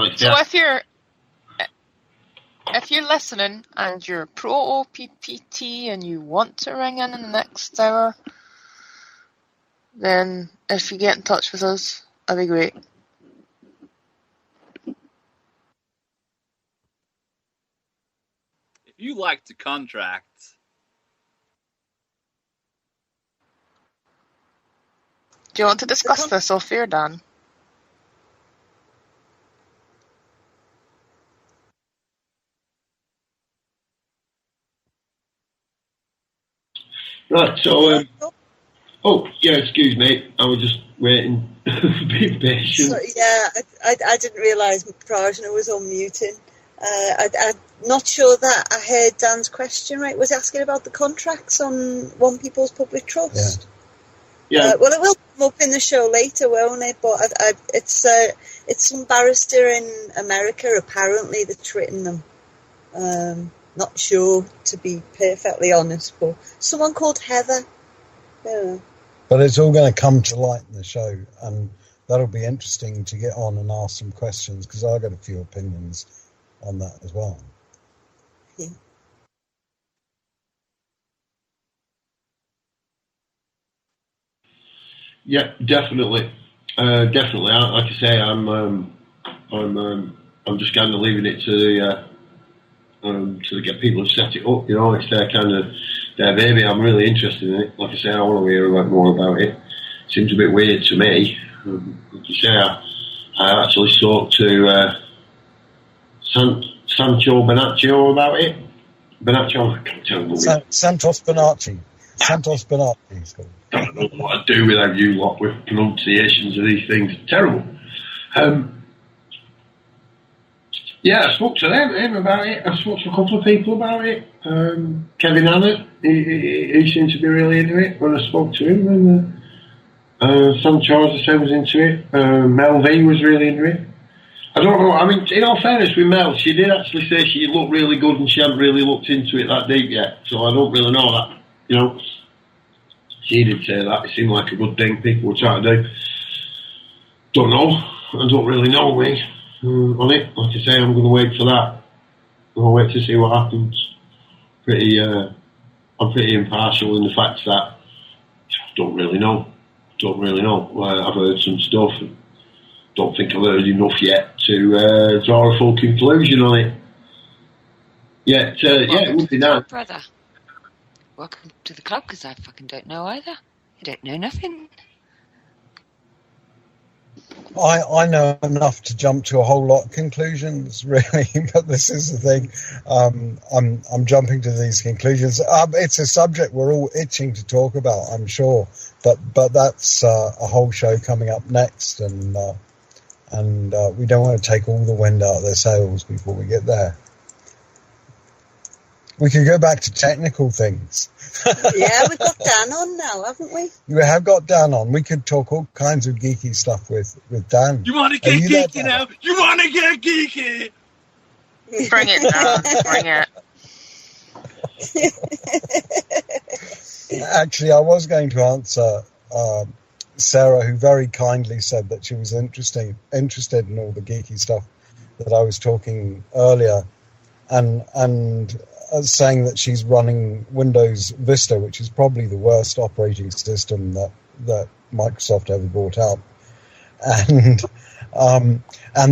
Speaker 6: So if you're listening and you're pro OPPT and you want to ring in the next hour, then if you get in touch with us, that'd be great.
Speaker 15: If you like to contract,
Speaker 6: do you want to discuss this off air, Dan?
Speaker 3: Right, so, excuse me, I was just waiting for being patient.
Speaker 5: So, yeah, I didn't realise Prajna was unmuting. I'm not sure that I heard Dan's question right. Was asking about the contracts on One People's Public Trust.
Speaker 3: Yeah.
Speaker 5: Well, it will come up in the show later, won't it? But it's some barrister in America, apparently, that's written them. Not sure, to be perfectly honest, but someone called Heather. Yeah.
Speaker 4: But it's all going to come to light in the show, and that'll be interesting to get on and ask some questions, because I've got a few opinions on that as well.
Speaker 5: Yeah.
Speaker 3: Yeah, definitely. Definitely. Like I say, I'm just kind of leaving it to get people to set it up. You know, it's their kind of their baby. I'm really interested in it. Like I say, I want to hear more about it. Seems a bit weird to me. Like you say, I actually spoke to Sancho Bonaccio about it. Bonaccio, I can't tell him.
Speaker 4: Santos Bonacci. Santos Bonacci.
Speaker 3: I don't know what I do without you lot with pronunciations of these things. It's terrible. Yeah, I spoke to him about it. I spoke to a couple of people about it. Kevin Anna, he seemed to be really into it when I spoke to him. And Sam Charles, I said, was into it. Mel V was really into it. I don't know, I mean, in all fairness with Mel, she did actually say she looked really good and she hadn't really looked into it that deep yet. So I don't really know that, you know. She did say that. It seemed like a good thing people were trying to do. Don't know. I don't really know, me. On it, like I say, I'm going to wait for that. I'll wait to see what happens. Pretty I'm pretty impartial in the fact that don't really know. I've heard some stuff. Don't think I've heard enough yet to draw a full conclusion on it. Yeah, it would be nice.
Speaker 11: Brother, welcome to the club, because I fucking don't know either. I don't know nothing.
Speaker 4: I know enough to jump to a whole lot of conclusions, really, but this is the thing. I'm jumping to these conclusions. It's a subject we're all itching to talk about, I'm sure, but that's a whole show coming up next, and we don't want to take all the wind out of their sails before we get there. We can go back to technical things.
Speaker 5: Yeah, we've got Dan on now, haven't we?
Speaker 4: We have got Dan on. We could talk all kinds of geeky stuff with Dan.
Speaker 15: You want to get geeky now? You want to get geeky?
Speaker 6: Bring it, Dan. Bring it.
Speaker 4: Actually, I was going to answer Sarah, who very kindly said that she was interested in all the geeky stuff that I was talking earlier, and saying that she's running Windows Vista, which is probably the worst operating system that Microsoft ever brought out. And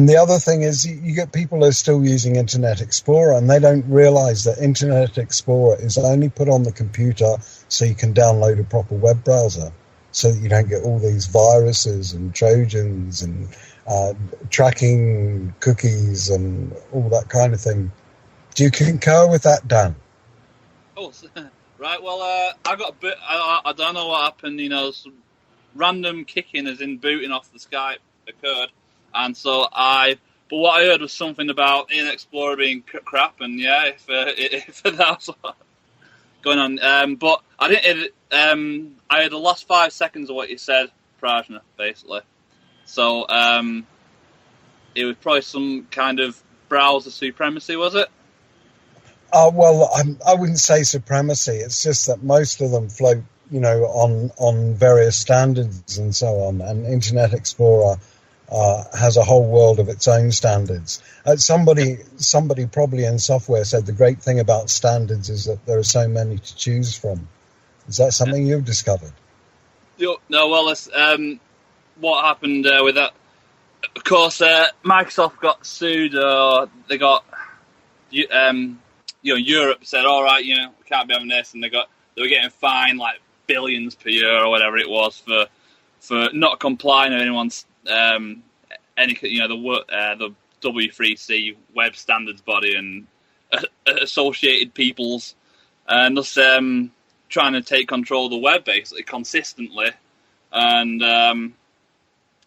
Speaker 4: the other thing is you get people who are still using Internet Explorer, and they don't realize that Internet Explorer is only put on the computer so you can download a proper web browser, so that you don't get all these viruses and Trojans and tracking cookies and all that kind of thing. Do you concur with that, Dan?
Speaker 15: Oh, right. Well, I got a bit. I don't know what happened. Some random kicking, as in booting off the Skype, occurred, and so But what I heard was something about Internet Explorer being crap, and yeah, if that's what's going on. But I didn't. I heard the last 5 seconds of what you said, Prajna, basically. So it was probably some kind of browser supremacy, was it?
Speaker 4: Well, I wouldn't say supremacy. It's just that most of them float, on various standards and so on. And Internet Explorer has a whole world of its own standards. Somebody probably in software said the great thing about standards is that there are so many to choose from. Is that something you've discovered?
Speaker 15: No, well, what happened with that? Of course, Microsoft got sued. They got... Europe said, all right, we can't be having this, and they were getting fined like billions per year or whatever it was for not complying with anyone's the W3C web standards body and associated peoples, and thus trying to take control of the web basically consistently, and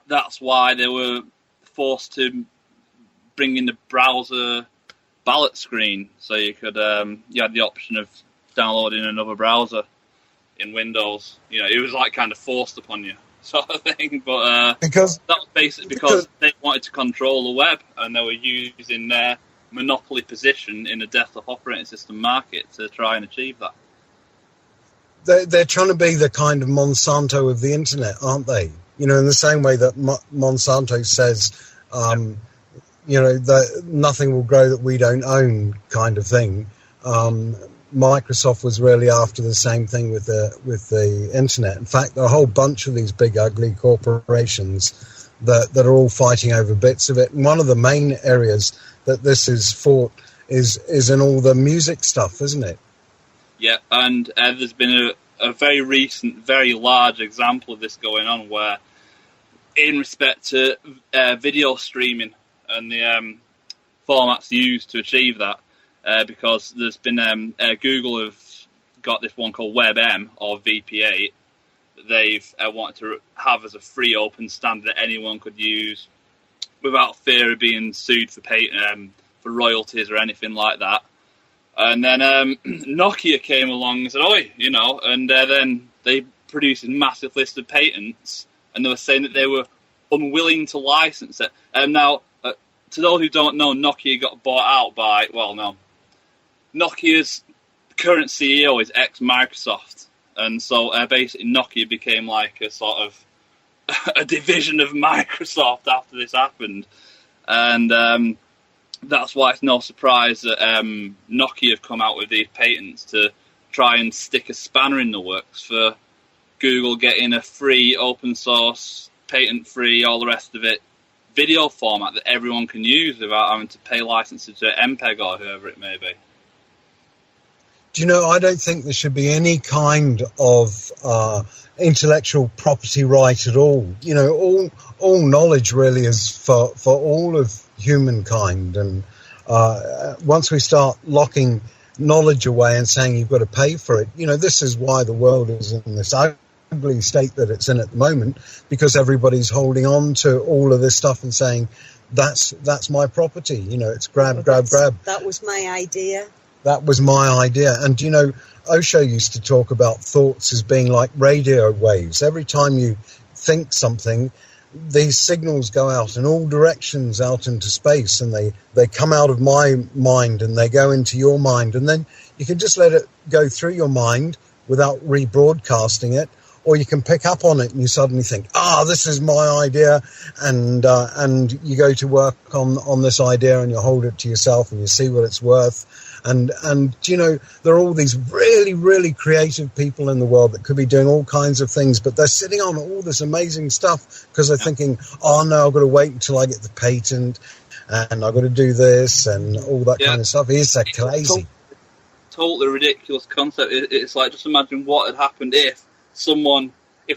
Speaker 15: that's why they were forced to bring in the browser ballot screen, so you could you had the option of downloading another browser in Windows. It was like kind of forced upon you sort of thing, but
Speaker 4: because
Speaker 15: that was basically because they wanted to control the web, and they were using their monopoly position in the desktop operating system market to try and achieve that.
Speaker 4: They're trying to be the kind of Monsanto of the internet, aren't they? In the same way that Monsanto says that nothing will grow that we don't own, kind of thing. Microsoft was really after the same thing with the internet. In fact, there are a whole bunch of these big ugly corporations that are all fighting over bits of it. And one of the main areas that this is fought is in all the music stuff, isn't it?
Speaker 15: Yeah, and there's been a very recent, very large example of this going on, where in respect to video streaming and the formats used to achieve that, because there's been Google have got this one called WebM or VP8 that they've wanted to have as a free open standard that anyone could use without fear of being sued for for royalties or anything like that. And then Nokia came along and said, "Oi, and then they produced a massive list of patents, and they were saying that they were unwilling to license it." And now, to those who don't know, Nokia got bought out by, Nokia's current CEO is ex-Microsoft, and so basically Nokia became like a sort of a division of Microsoft after this happened, and that's why it's no surprise that Nokia have come out with these patents to try and stick a spanner in the works for Google getting a free, open source, patent-free, all the rest of it, video format that everyone can use without having to pay licenses to MPEG or whoever it may be.
Speaker 4: Do you know, I don't think there should be any kind of intellectual property right at all. You know, all knowledge really is for all of humankind. And once we start locking knowledge away and saying you've got to pay for it, you know, this is why the world is in this ugly state that it's in at the moment, because everybody's holding on to all of this stuff and saying, that's my property. You know, it's grab.
Speaker 5: That was my idea.
Speaker 4: That was my idea. And, you know, Osho used to talk about thoughts as being like radio waves. Every time you think something, these signals go out in all directions out into space, and they come out of my mind and they go into your mind. And then you can just let it go through your mind without rebroadcasting it, or you can pick up on it and you suddenly think, this is my idea, and you go to work on this idea and you hold it to yourself and you see what it's worth. And you know, there are all these really, really creative people in the world that could be doing all kinds of things, but they're sitting on all this amazing stuff because they're thinking, no, I've got to wait until I get the patent and I've got to do this and all that kind of stuff. It's so crazy.
Speaker 15: Totally ridiculous concept. It's like, just imagine what had happened if we'd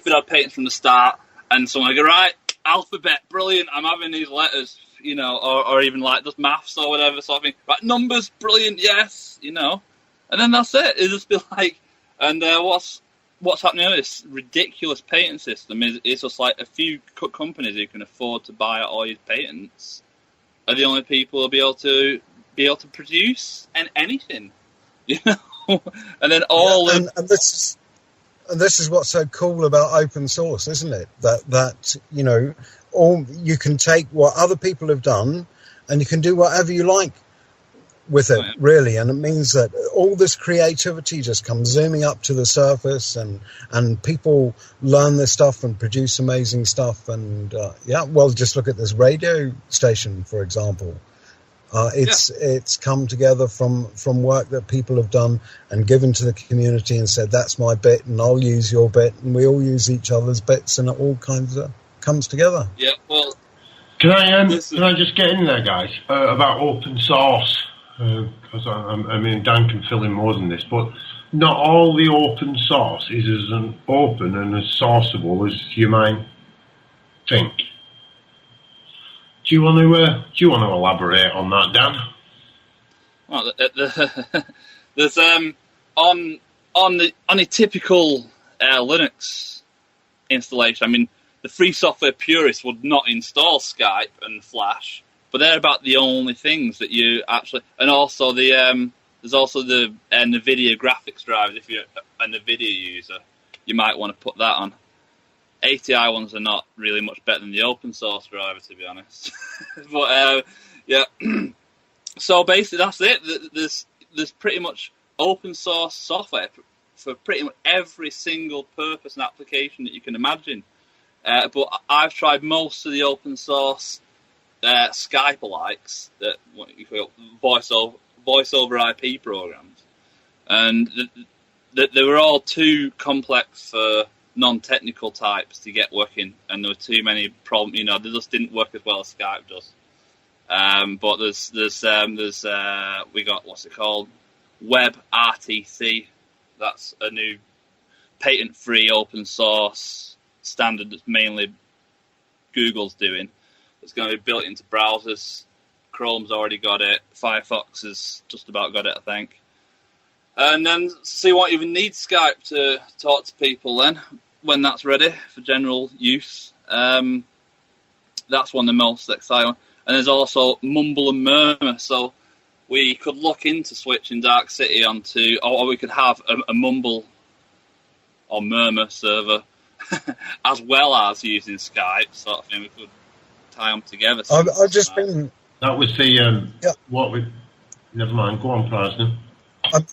Speaker 15: had patents from the start and someone would go, right, alphabet, brilliant, I'm having these letters, you know, or even like just maths or whatever sort of thing. Right, numbers, brilliant, yes, you know. And then that's it. It'll just be like, and what's happening with this ridiculous patent system is just like a few companies who can afford to buy all these patents are the only people who'll be able to produce anything, you know. And then
Speaker 4: and this is what's so cool about open source, isn't it? That you know, you can take what other people have done and you can do whatever you like with it, really. And it means that all this creativity just comes zooming up to the surface, and people learn this stuff and produce amazing stuff. And just look at this radio station, for example. It's come together from work that people have done and given to the community and said, that's my bit and I'll use your bit, and we all use each other's bits, and it all kinds of comes together.
Speaker 15: Yeah, well,
Speaker 3: can I just get in there, guys, about open source? Because I mean, Dan can fill in more than this, but not all the open source is as open and as sourceable as you might think. Do you want to elaborate on that, Dan?
Speaker 15: Well, there's on a typical Linux installation. I mean, the free software purists would not install Skype and Flash, but they're about the only things that you actually. And also there's also the NVIDIA graphics drivers. If you're a NVIDIA user, you might want to put that on. ATI ones are not really much better than the open source driver, to be honest. But so basically that's it. There's pretty much open source software for pretty much every single purpose and application that you can imagine. But I've tried most of the open source Skype-alikes, that what you call voice over IP programs, and they were all too complex for non-technical types to get working, and there were too many problems. You know, they just didn't work as well as Skype does. But there's we got, what's it called, Web RTC. That's a new patent-free open source standard that's mainly Google's doing. It's going to be built into browsers. Chrome's already got it. Firefox has just about got it, I think. And then so you won't even need Skype to talk to people then, when that's ready for general use. That's one of the most exciting ones. And there's also Mumble and Murmur. So we could look into switching Darkcity onto, or we could have a Mumble or Murmur server as well as using Skype, sort of thing. We could tie them together.
Speaker 4: I've just been...
Speaker 3: That was the... What we... Never mind, go on, Parsney.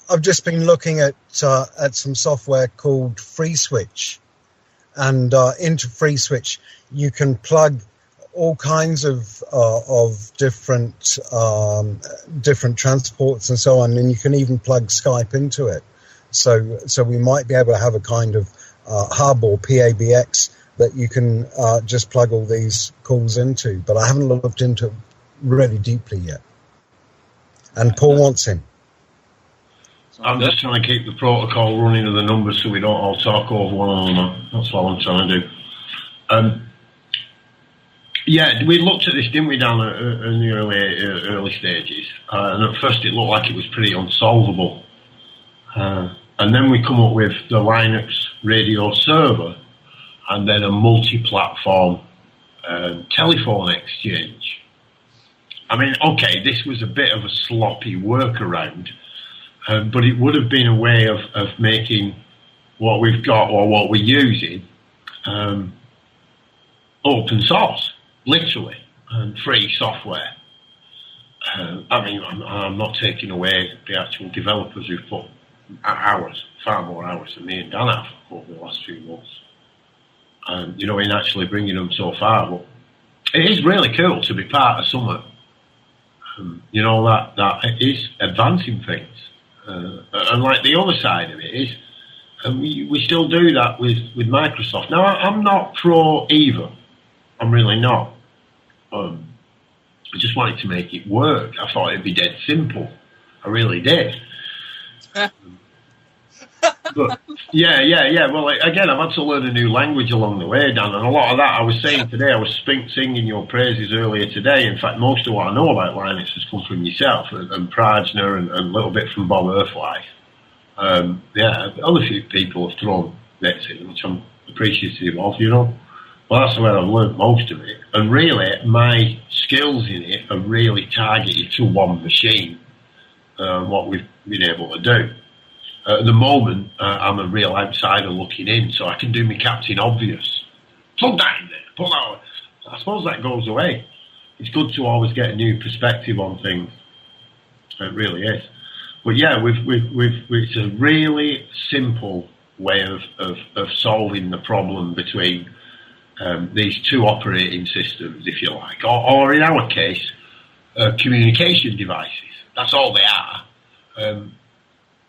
Speaker 4: I've just been looking at some software called FreeSwitch, and into FreeSwitch you can plug all kinds of different transports and so on, and you can even plug Skype into it. So we might be able to have a kind of hub or PABX that you can just plug all these calls into. But I haven't looked into it really deeply yet. And Paul wants in.
Speaker 3: I'm just trying to keep the protocol running of the numbers so we don't all talk over one another. That's all I'm trying to do. Yeah, we looked at this, didn't we, down in the early stages? And at first it looked like it was pretty unsolvable. And then we come up with the Linux radio server and then a multi-platform telephone exchange. I mean, okay, this was a bit of a sloppy workaround, but it would have been a way of making what we've got or what we're using open source, literally, and free software. I mean, I'm not taking away the actual developers who've put hours, far more hours than me and Dan have over the last few months. You know, in actually bringing them so far. But it is really cool to be part of something. You know, that it is advancing things. And like the other side of it is, we still do that with Microsoft. Now, I'm not pro either. I'm really not. I just wanted to make it work. I thought it'd be dead simple. I really did. But yeah. Well, again, I've had to learn a new language along the way, Dan, and a lot of that I was saying today. I was singing your praises earlier today. In fact, most of what I know about Linux has come from yourself and Prajna and a little bit from Bob Earthlife. Other few people have thrown bits in, which I'm appreciative of, you know. Well, that's where I've learned most of it. And really, my skills in it are really targeted to one machine, what we've been able to do. At the moment, I'm a real outsider looking in, so I can do my Captain Obvious. Plug that in there, pull that out. I suppose that goes away. It's good to always get a new perspective on things. It really is. But yeah, it's a really simple way of solving the problem between these two operating systems, if you like, or in our case, communication devices. That's all they are.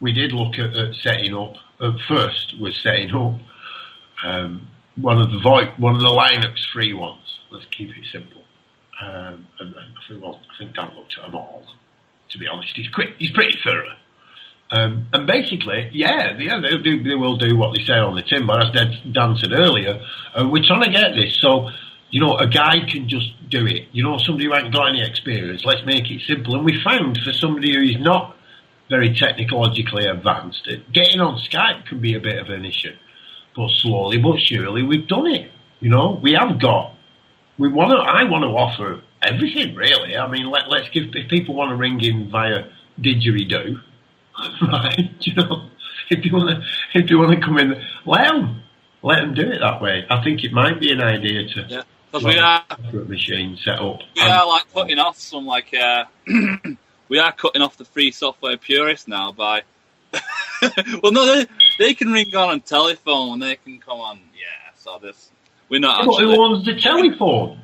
Speaker 3: We did look at setting up. First, was setting up one of the Linux free ones. Let's keep it simple. And I think Dan looked at them all. To be honest, he's pretty thorough. And basically, they will do what they say on the tin. But as Dan said earlier, we're trying to get this so, you know, a guy can just do it. You know, somebody who hasn't got any experience. Let's make it simple. And we found for somebody who is not very technologically advanced, getting on Skype can be a bit of an issue. But slowly but surely, we've done it. You know, I want to offer everything, really. I mean, let's give, if people want to ring in via didgeridoo, right? You know, if you want to come in, let them do it that way. I think it might be an idea to
Speaker 15: because we are
Speaker 3: a machine set up.
Speaker 15: We are like cutting off some we are cutting off the free software purists now by. Well, no, they can ring on a telephone and they can come on. Yeah, so we're not.
Speaker 3: Who owns the telephone?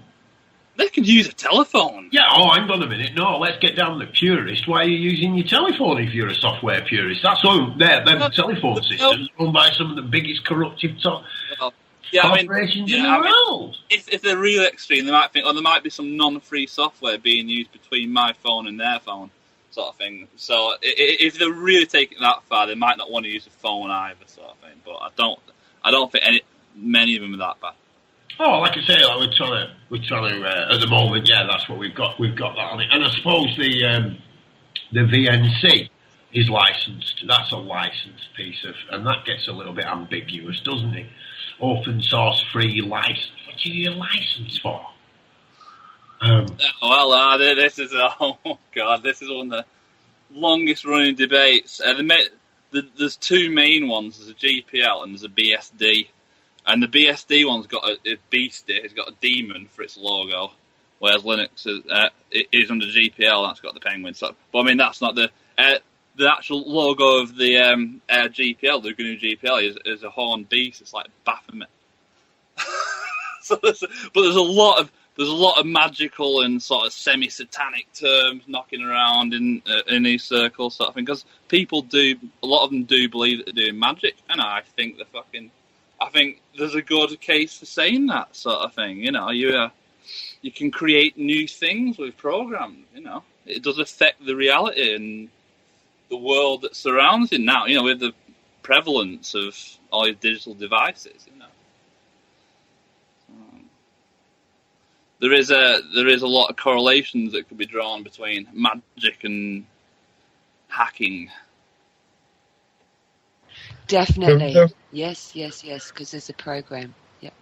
Speaker 15: They can use a telephone.
Speaker 3: Yeah, hang on a minute. No, let's get down to the purist. Why are you using your telephone if you're a software purist? That's all. They're telephone systems run by some of the biggest corruptive corporations in the world.
Speaker 15: If they're really extreme, they might think, there might be some non-free software being used between my phone and their phone, sort of thing. So if they're really taking it that far, they might not want to use a phone either, sort of thing. But I don't think many of them are that bad.
Speaker 3: Oh, like I say, we're trying to at the moment, that's what we've got. We've got that on it, and I suppose the VNC is licensed. That's a licensed piece and that gets a little bit ambiguous, doesn't it? Open source, free license. What do you need a license for?
Speaker 15: This is this is one of the longest running debates. There's two main ones. There's a GPL and there's a BSD. And the BSD one's got a beastie. It's got a demon for its logo, whereas Linux is under GPL. That's got the penguin. So, but I mean, that's not the actual logo of the GPL. The GNU GPL is a horned beast. It's like Baphomet. But there's a lot of there's a lot of magical and sort of semi-satanic terms knocking around in these circles, sort of thing. Because a lot of them do believe that they're doing magic, and I think I think there's a good case for saying that sort of thing. You know, you can create new things with programs. You know, it does affect the reality and the world that surrounds it now. You know, with the prevalence of all these digital devices. You know, there is a lot of correlations that could be drawn between magic and hacking.
Speaker 11: Definitely. Yes, because there's a program. Yep.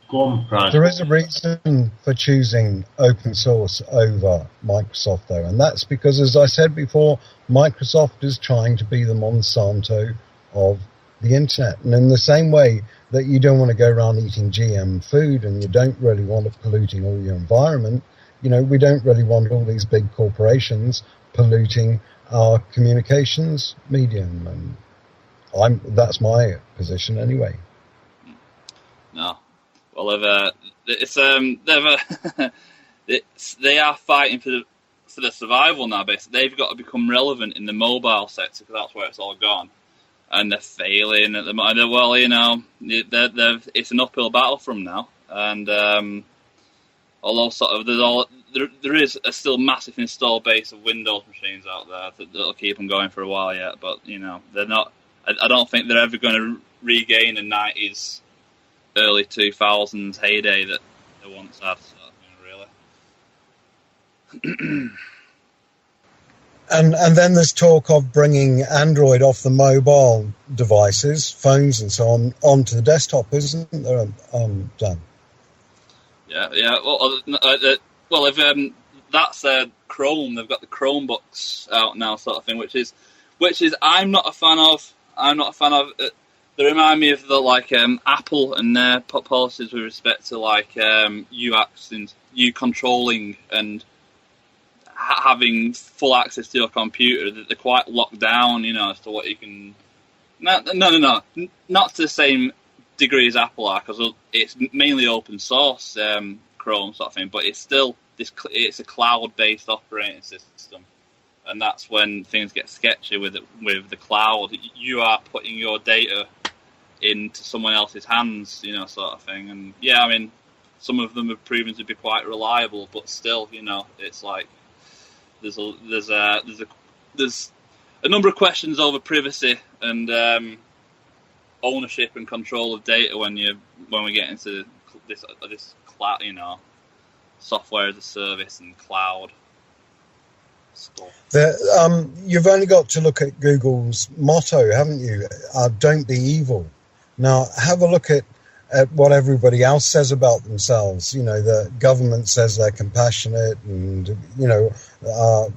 Speaker 3: Go on, Brian.
Speaker 4: There is a reason for choosing open source over Microsoft, though, and that's because, as I said before, Microsoft is trying to be the Monsanto of the internet. And in the same way that you don't want to go around eating GM food and you don't really want it polluting all your environment, you know, we don't really want all these big corporations polluting our communications medium. And that's my position anyway.
Speaker 15: No, well, they are fighting for the survival now. Basically, they've got to become relevant in the mobile sector because that's where it's all gone, and they're failing at the moment. Well, you know, it's an uphill battle from now, and although sort of there is a still massive install base of Windows machines out there that'll keep them going for a while yet, but you know, they're not. I don't think they're ever going to regain a 90s, early 2000s heyday that they once had, really.
Speaker 4: And then there's talk of bringing Android off the mobile devices, phones and so on, onto the desktop, isn't there, Dan?
Speaker 15: Yeah. Well, if that's Chrome, they've got the Chromebooks out now, sort of thing, which is I'm not a fan of. They remind me of the Apple and their policies with respect to you controlling and having full access to your computer. They're quite locked down, you know, as to what you can. No, not to the same degree as Apple are, because it's mainly open source Chrome sort of thing, but it's still it's a cloud-based operating system. And that's when things get sketchy with the cloud. You are putting your data into someone else's hands, you know, sort of thing. And yeah, I mean, some of them have proven to be quite reliable, but still, you know, it's like there's a number of questions over privacy and ownership and control of data when we get into this cloud, you know, software as a service and cloud.
Speaker 4: You've only got to look at Google's motto, haven't you? Don't be evil. Now, have a look at what everybody else says about themselves. You know, the government says they're compassionate and, you know,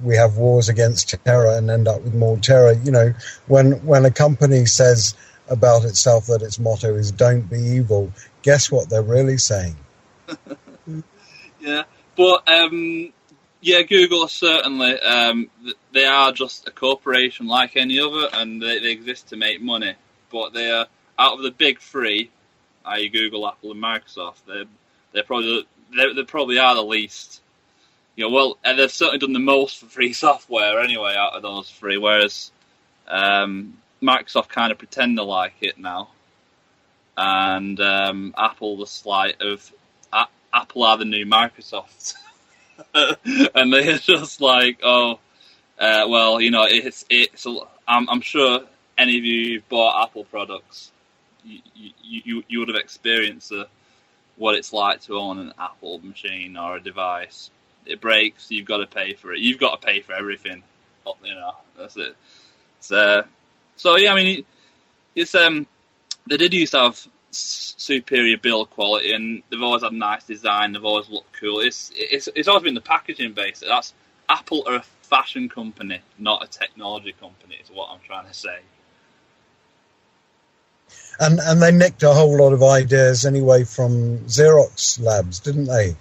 Speaker 4: we have wars against terror and end up with more terror. You know, when a company says about itself that its motto is don't be evil, guess what they're really saying?
Speaker 15: Yeah, but... yeah, Google are certainly, they are just a corporation like any other, and they exist to make money. But they are, out of the big three, i.e. Google, Apple and Microsoft, they probably are the least. You know, well, they've certainly done the most for free software anyway out of those three, whereas Microsoft kind of pretend to like it now. And Apple, the slight of, Apple are the new Microsoft. And they're just like, well, you know, I'm sure any of you who've bought Apple products, you would have experienced what it's like to own an Apple machine or a device. It breaks, you've got to pay for it. You've got to pay for everything. You know, that's it. So yeah, I mean, it's they did used to have superior build quality, and they've always had nice design. They've always looked cool. It's always been the packaging base. That's Apple are a fashion company, not a technology company. Is what I'm trying to say.
Speaker 4: And they nicked a whole lot of ideas anyway from Xerox Labs, didn't they?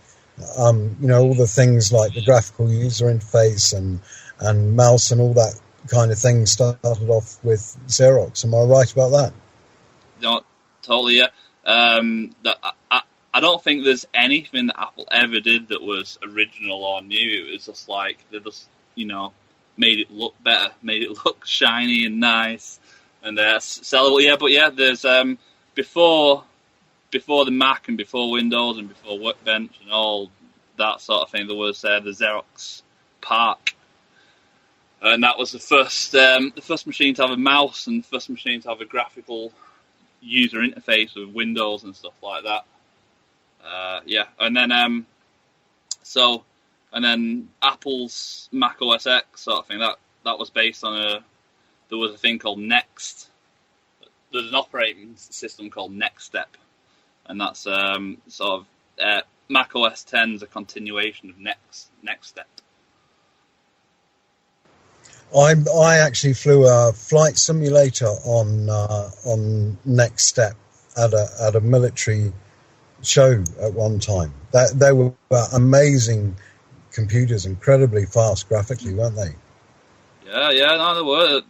Speaker 4: You know, all the things like the graphical user interface and mouse and all that kind of thing started off with Xerox. Am I right about that?
Speaker 15: No, totally, yeah. I don't think there's anything that Apple ever did that was original or new. It was just like they just, made it look better, made it look shiny and nice, and sellable. Yeah, but yeah, there's before the Mac and before Windows and before Workbench and all that sort of thing, there was the Xerox Park, and that was the first machine to have a mouse and the first machine to have a graphical user interface with Windows and stuff like that. And then Apple's Mac OS X sort of thing, that was based on there was a thing called Next. There's an operating system called Next Step, and that's Mac OS 10 is a continuation of Next Step.
Speaker 4: I actually flew a flight simulator on Next Step at a military show at one time. They were amazing computers, incredibly fast graphically, weren't they?
Speaker 15: Yeah, no,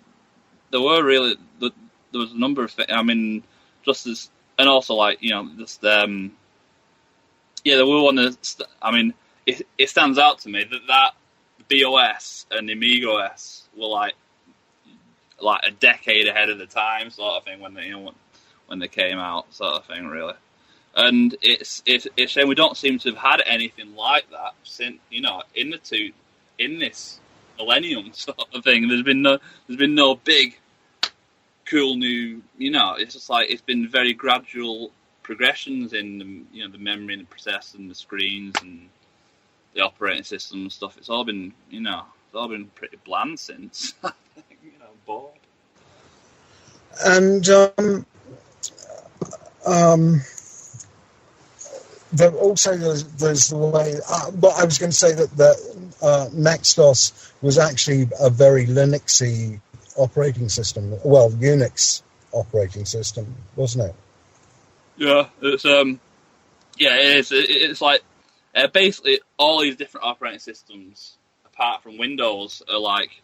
Speaker 15: there were really. There was a number of things. I mean, just as, and also like there were one of. I mean, it stands out to me that the BOS and the Amiga OS were like a decade ahead of the time, sort of thing, when they came out, sort of thing, really. And it's a shame we don't seem to have had anything like that since in this millennium, sort of thing. There's been no big cool new. It's just like it's been very gradual progressions in the memory and the processor and the screens and the operating system and stuff. It's all been pretty bland since. Bored.
Speaker 4: And also there's the way. But I was going to say that the NextOS was actually a very Linuxy operating system. Well, Unix operating system, wasn't it?
Speaker 15: Yeah, it's it is. It's like basically all these different operating systems, apart from Windows, are like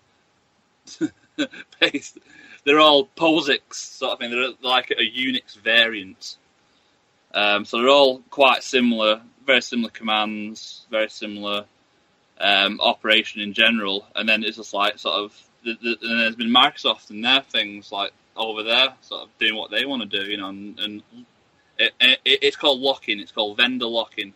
Speaker 15: based. They're all POSIX sort of thing. They're like a Unix variant. So they're all quite similar, very similar commands, very similar operation in general. And then it's just like sort of, and there's been Microsoft and their things like over there, sort of doing what they want to do, and it's called locking. It's called vendor locking.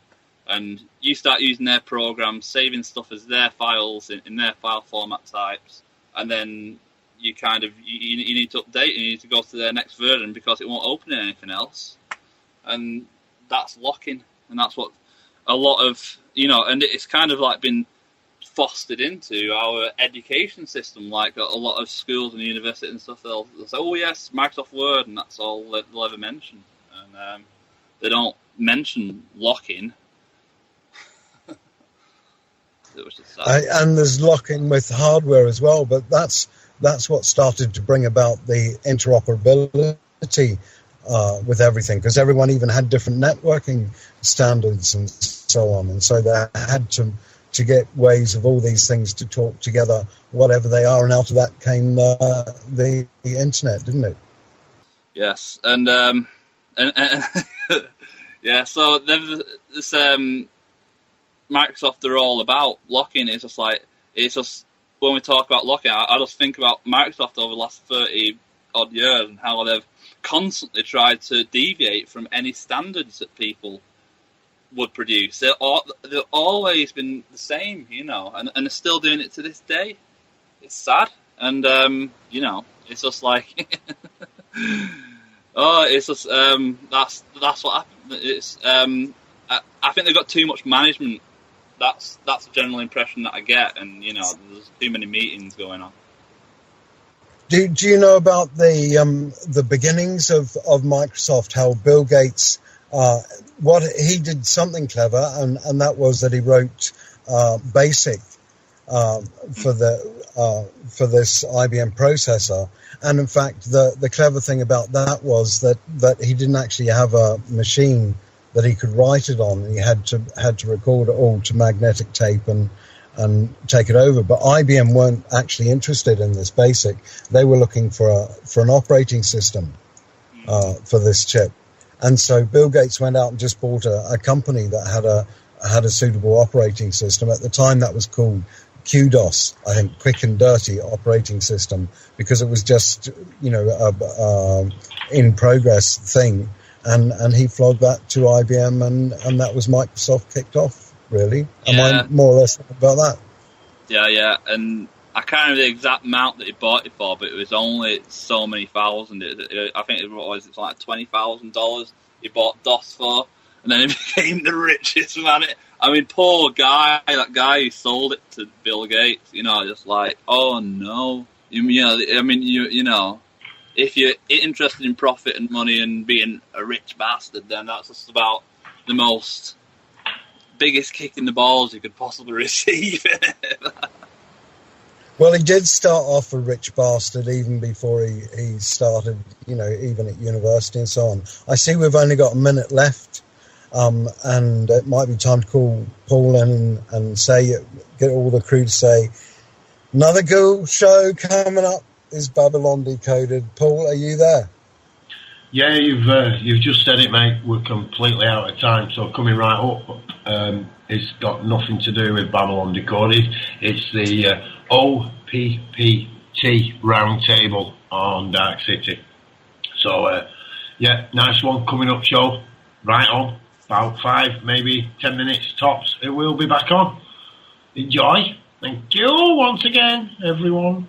Speaker 15: And you start using their programs, saving stuff as their files in their file format types, and then you kind of you need to update. You need to go to their next version because it won't open anything else. And that's locking, and that's what a lot of and it's kind of like been fostered into our education system. Like a lot of schools and universities and stuff, they'll say, "Oh yes, Microsoft Word," and that's all they'll ever mention. And they don't mention locking. It was just sad.
Speaker 4: And there's locking with hardware as well, but that's what started to bring about the interoperability with everything, because everyone even had different networking standards and so on, and so they had to get ways of all these things to talk together, whatever they are, and out of that came the internet, didn't it?
Speaker 15: Yes, and yeah, so this Microsoft, they're all about locking. It's just when we talk about locking, I just think about Microsoft over the last 30 odd years and how they've constantly tried to deviate from any standards that people would produce. They've always been the same, and they're still doing it to this day. It's sad, and it's just like it's just that's what happened. It's I think they've got too much management. That's the general impression that I get, and there's too many meetings going on.
Speaker 4: Do you know about the beginnings of Microsoft? How Bill Gates, what he did something clever, and that was that he wrote BASIC for this IBM processor. And in fact, the clever thing about that was that he didn't actually have a machine that he could write it on. He had to record it all to magnetic tape and take it over. But IBM weren't actually interested in this BASIC. They were looking for an operating system for this chip. And so Bill Gates went out and just bought a company that had a suitable operating system. At the time, that was called QDOS, I think, Quick and Dirty Operating System, because it was just, a in progress thing. And he flogged that to IBM, and that was Microsoft kicked off, really. Am I more or less about that?
Speaker 15: Yeah, and I can't remember the exact amount that he bought it for, but it was only so many thousand. I think it was like $20,000 he bought DOS for, and then he became the richest man. I mean, poor guy, that guy who sold it to Bill Gates, just like, oh no. If you're interested in profit and money and being a rich bastard, then that's just about the biggest kick in the balls you could possibly receive.
Speaker 4: Well, he did start off a rich bastard even before he started, even at university and so on. I see we've only got a minute left, and it might be time to call Paul in and get all the crew to say, another cool show coming up is Babylon Decoded. Paul, are you there?
Speaker 3: Yeah, you've just said it, mate. We're completely out of time, so coming right up, it's got nothing to do with Babylon Decoded. It's the OPPT Roundtable on Dark City. So, nice one coming up show. Right on. About 5, maybe 10 minutes tops. It will be back on. Enjoy. Thank you once again, everyone.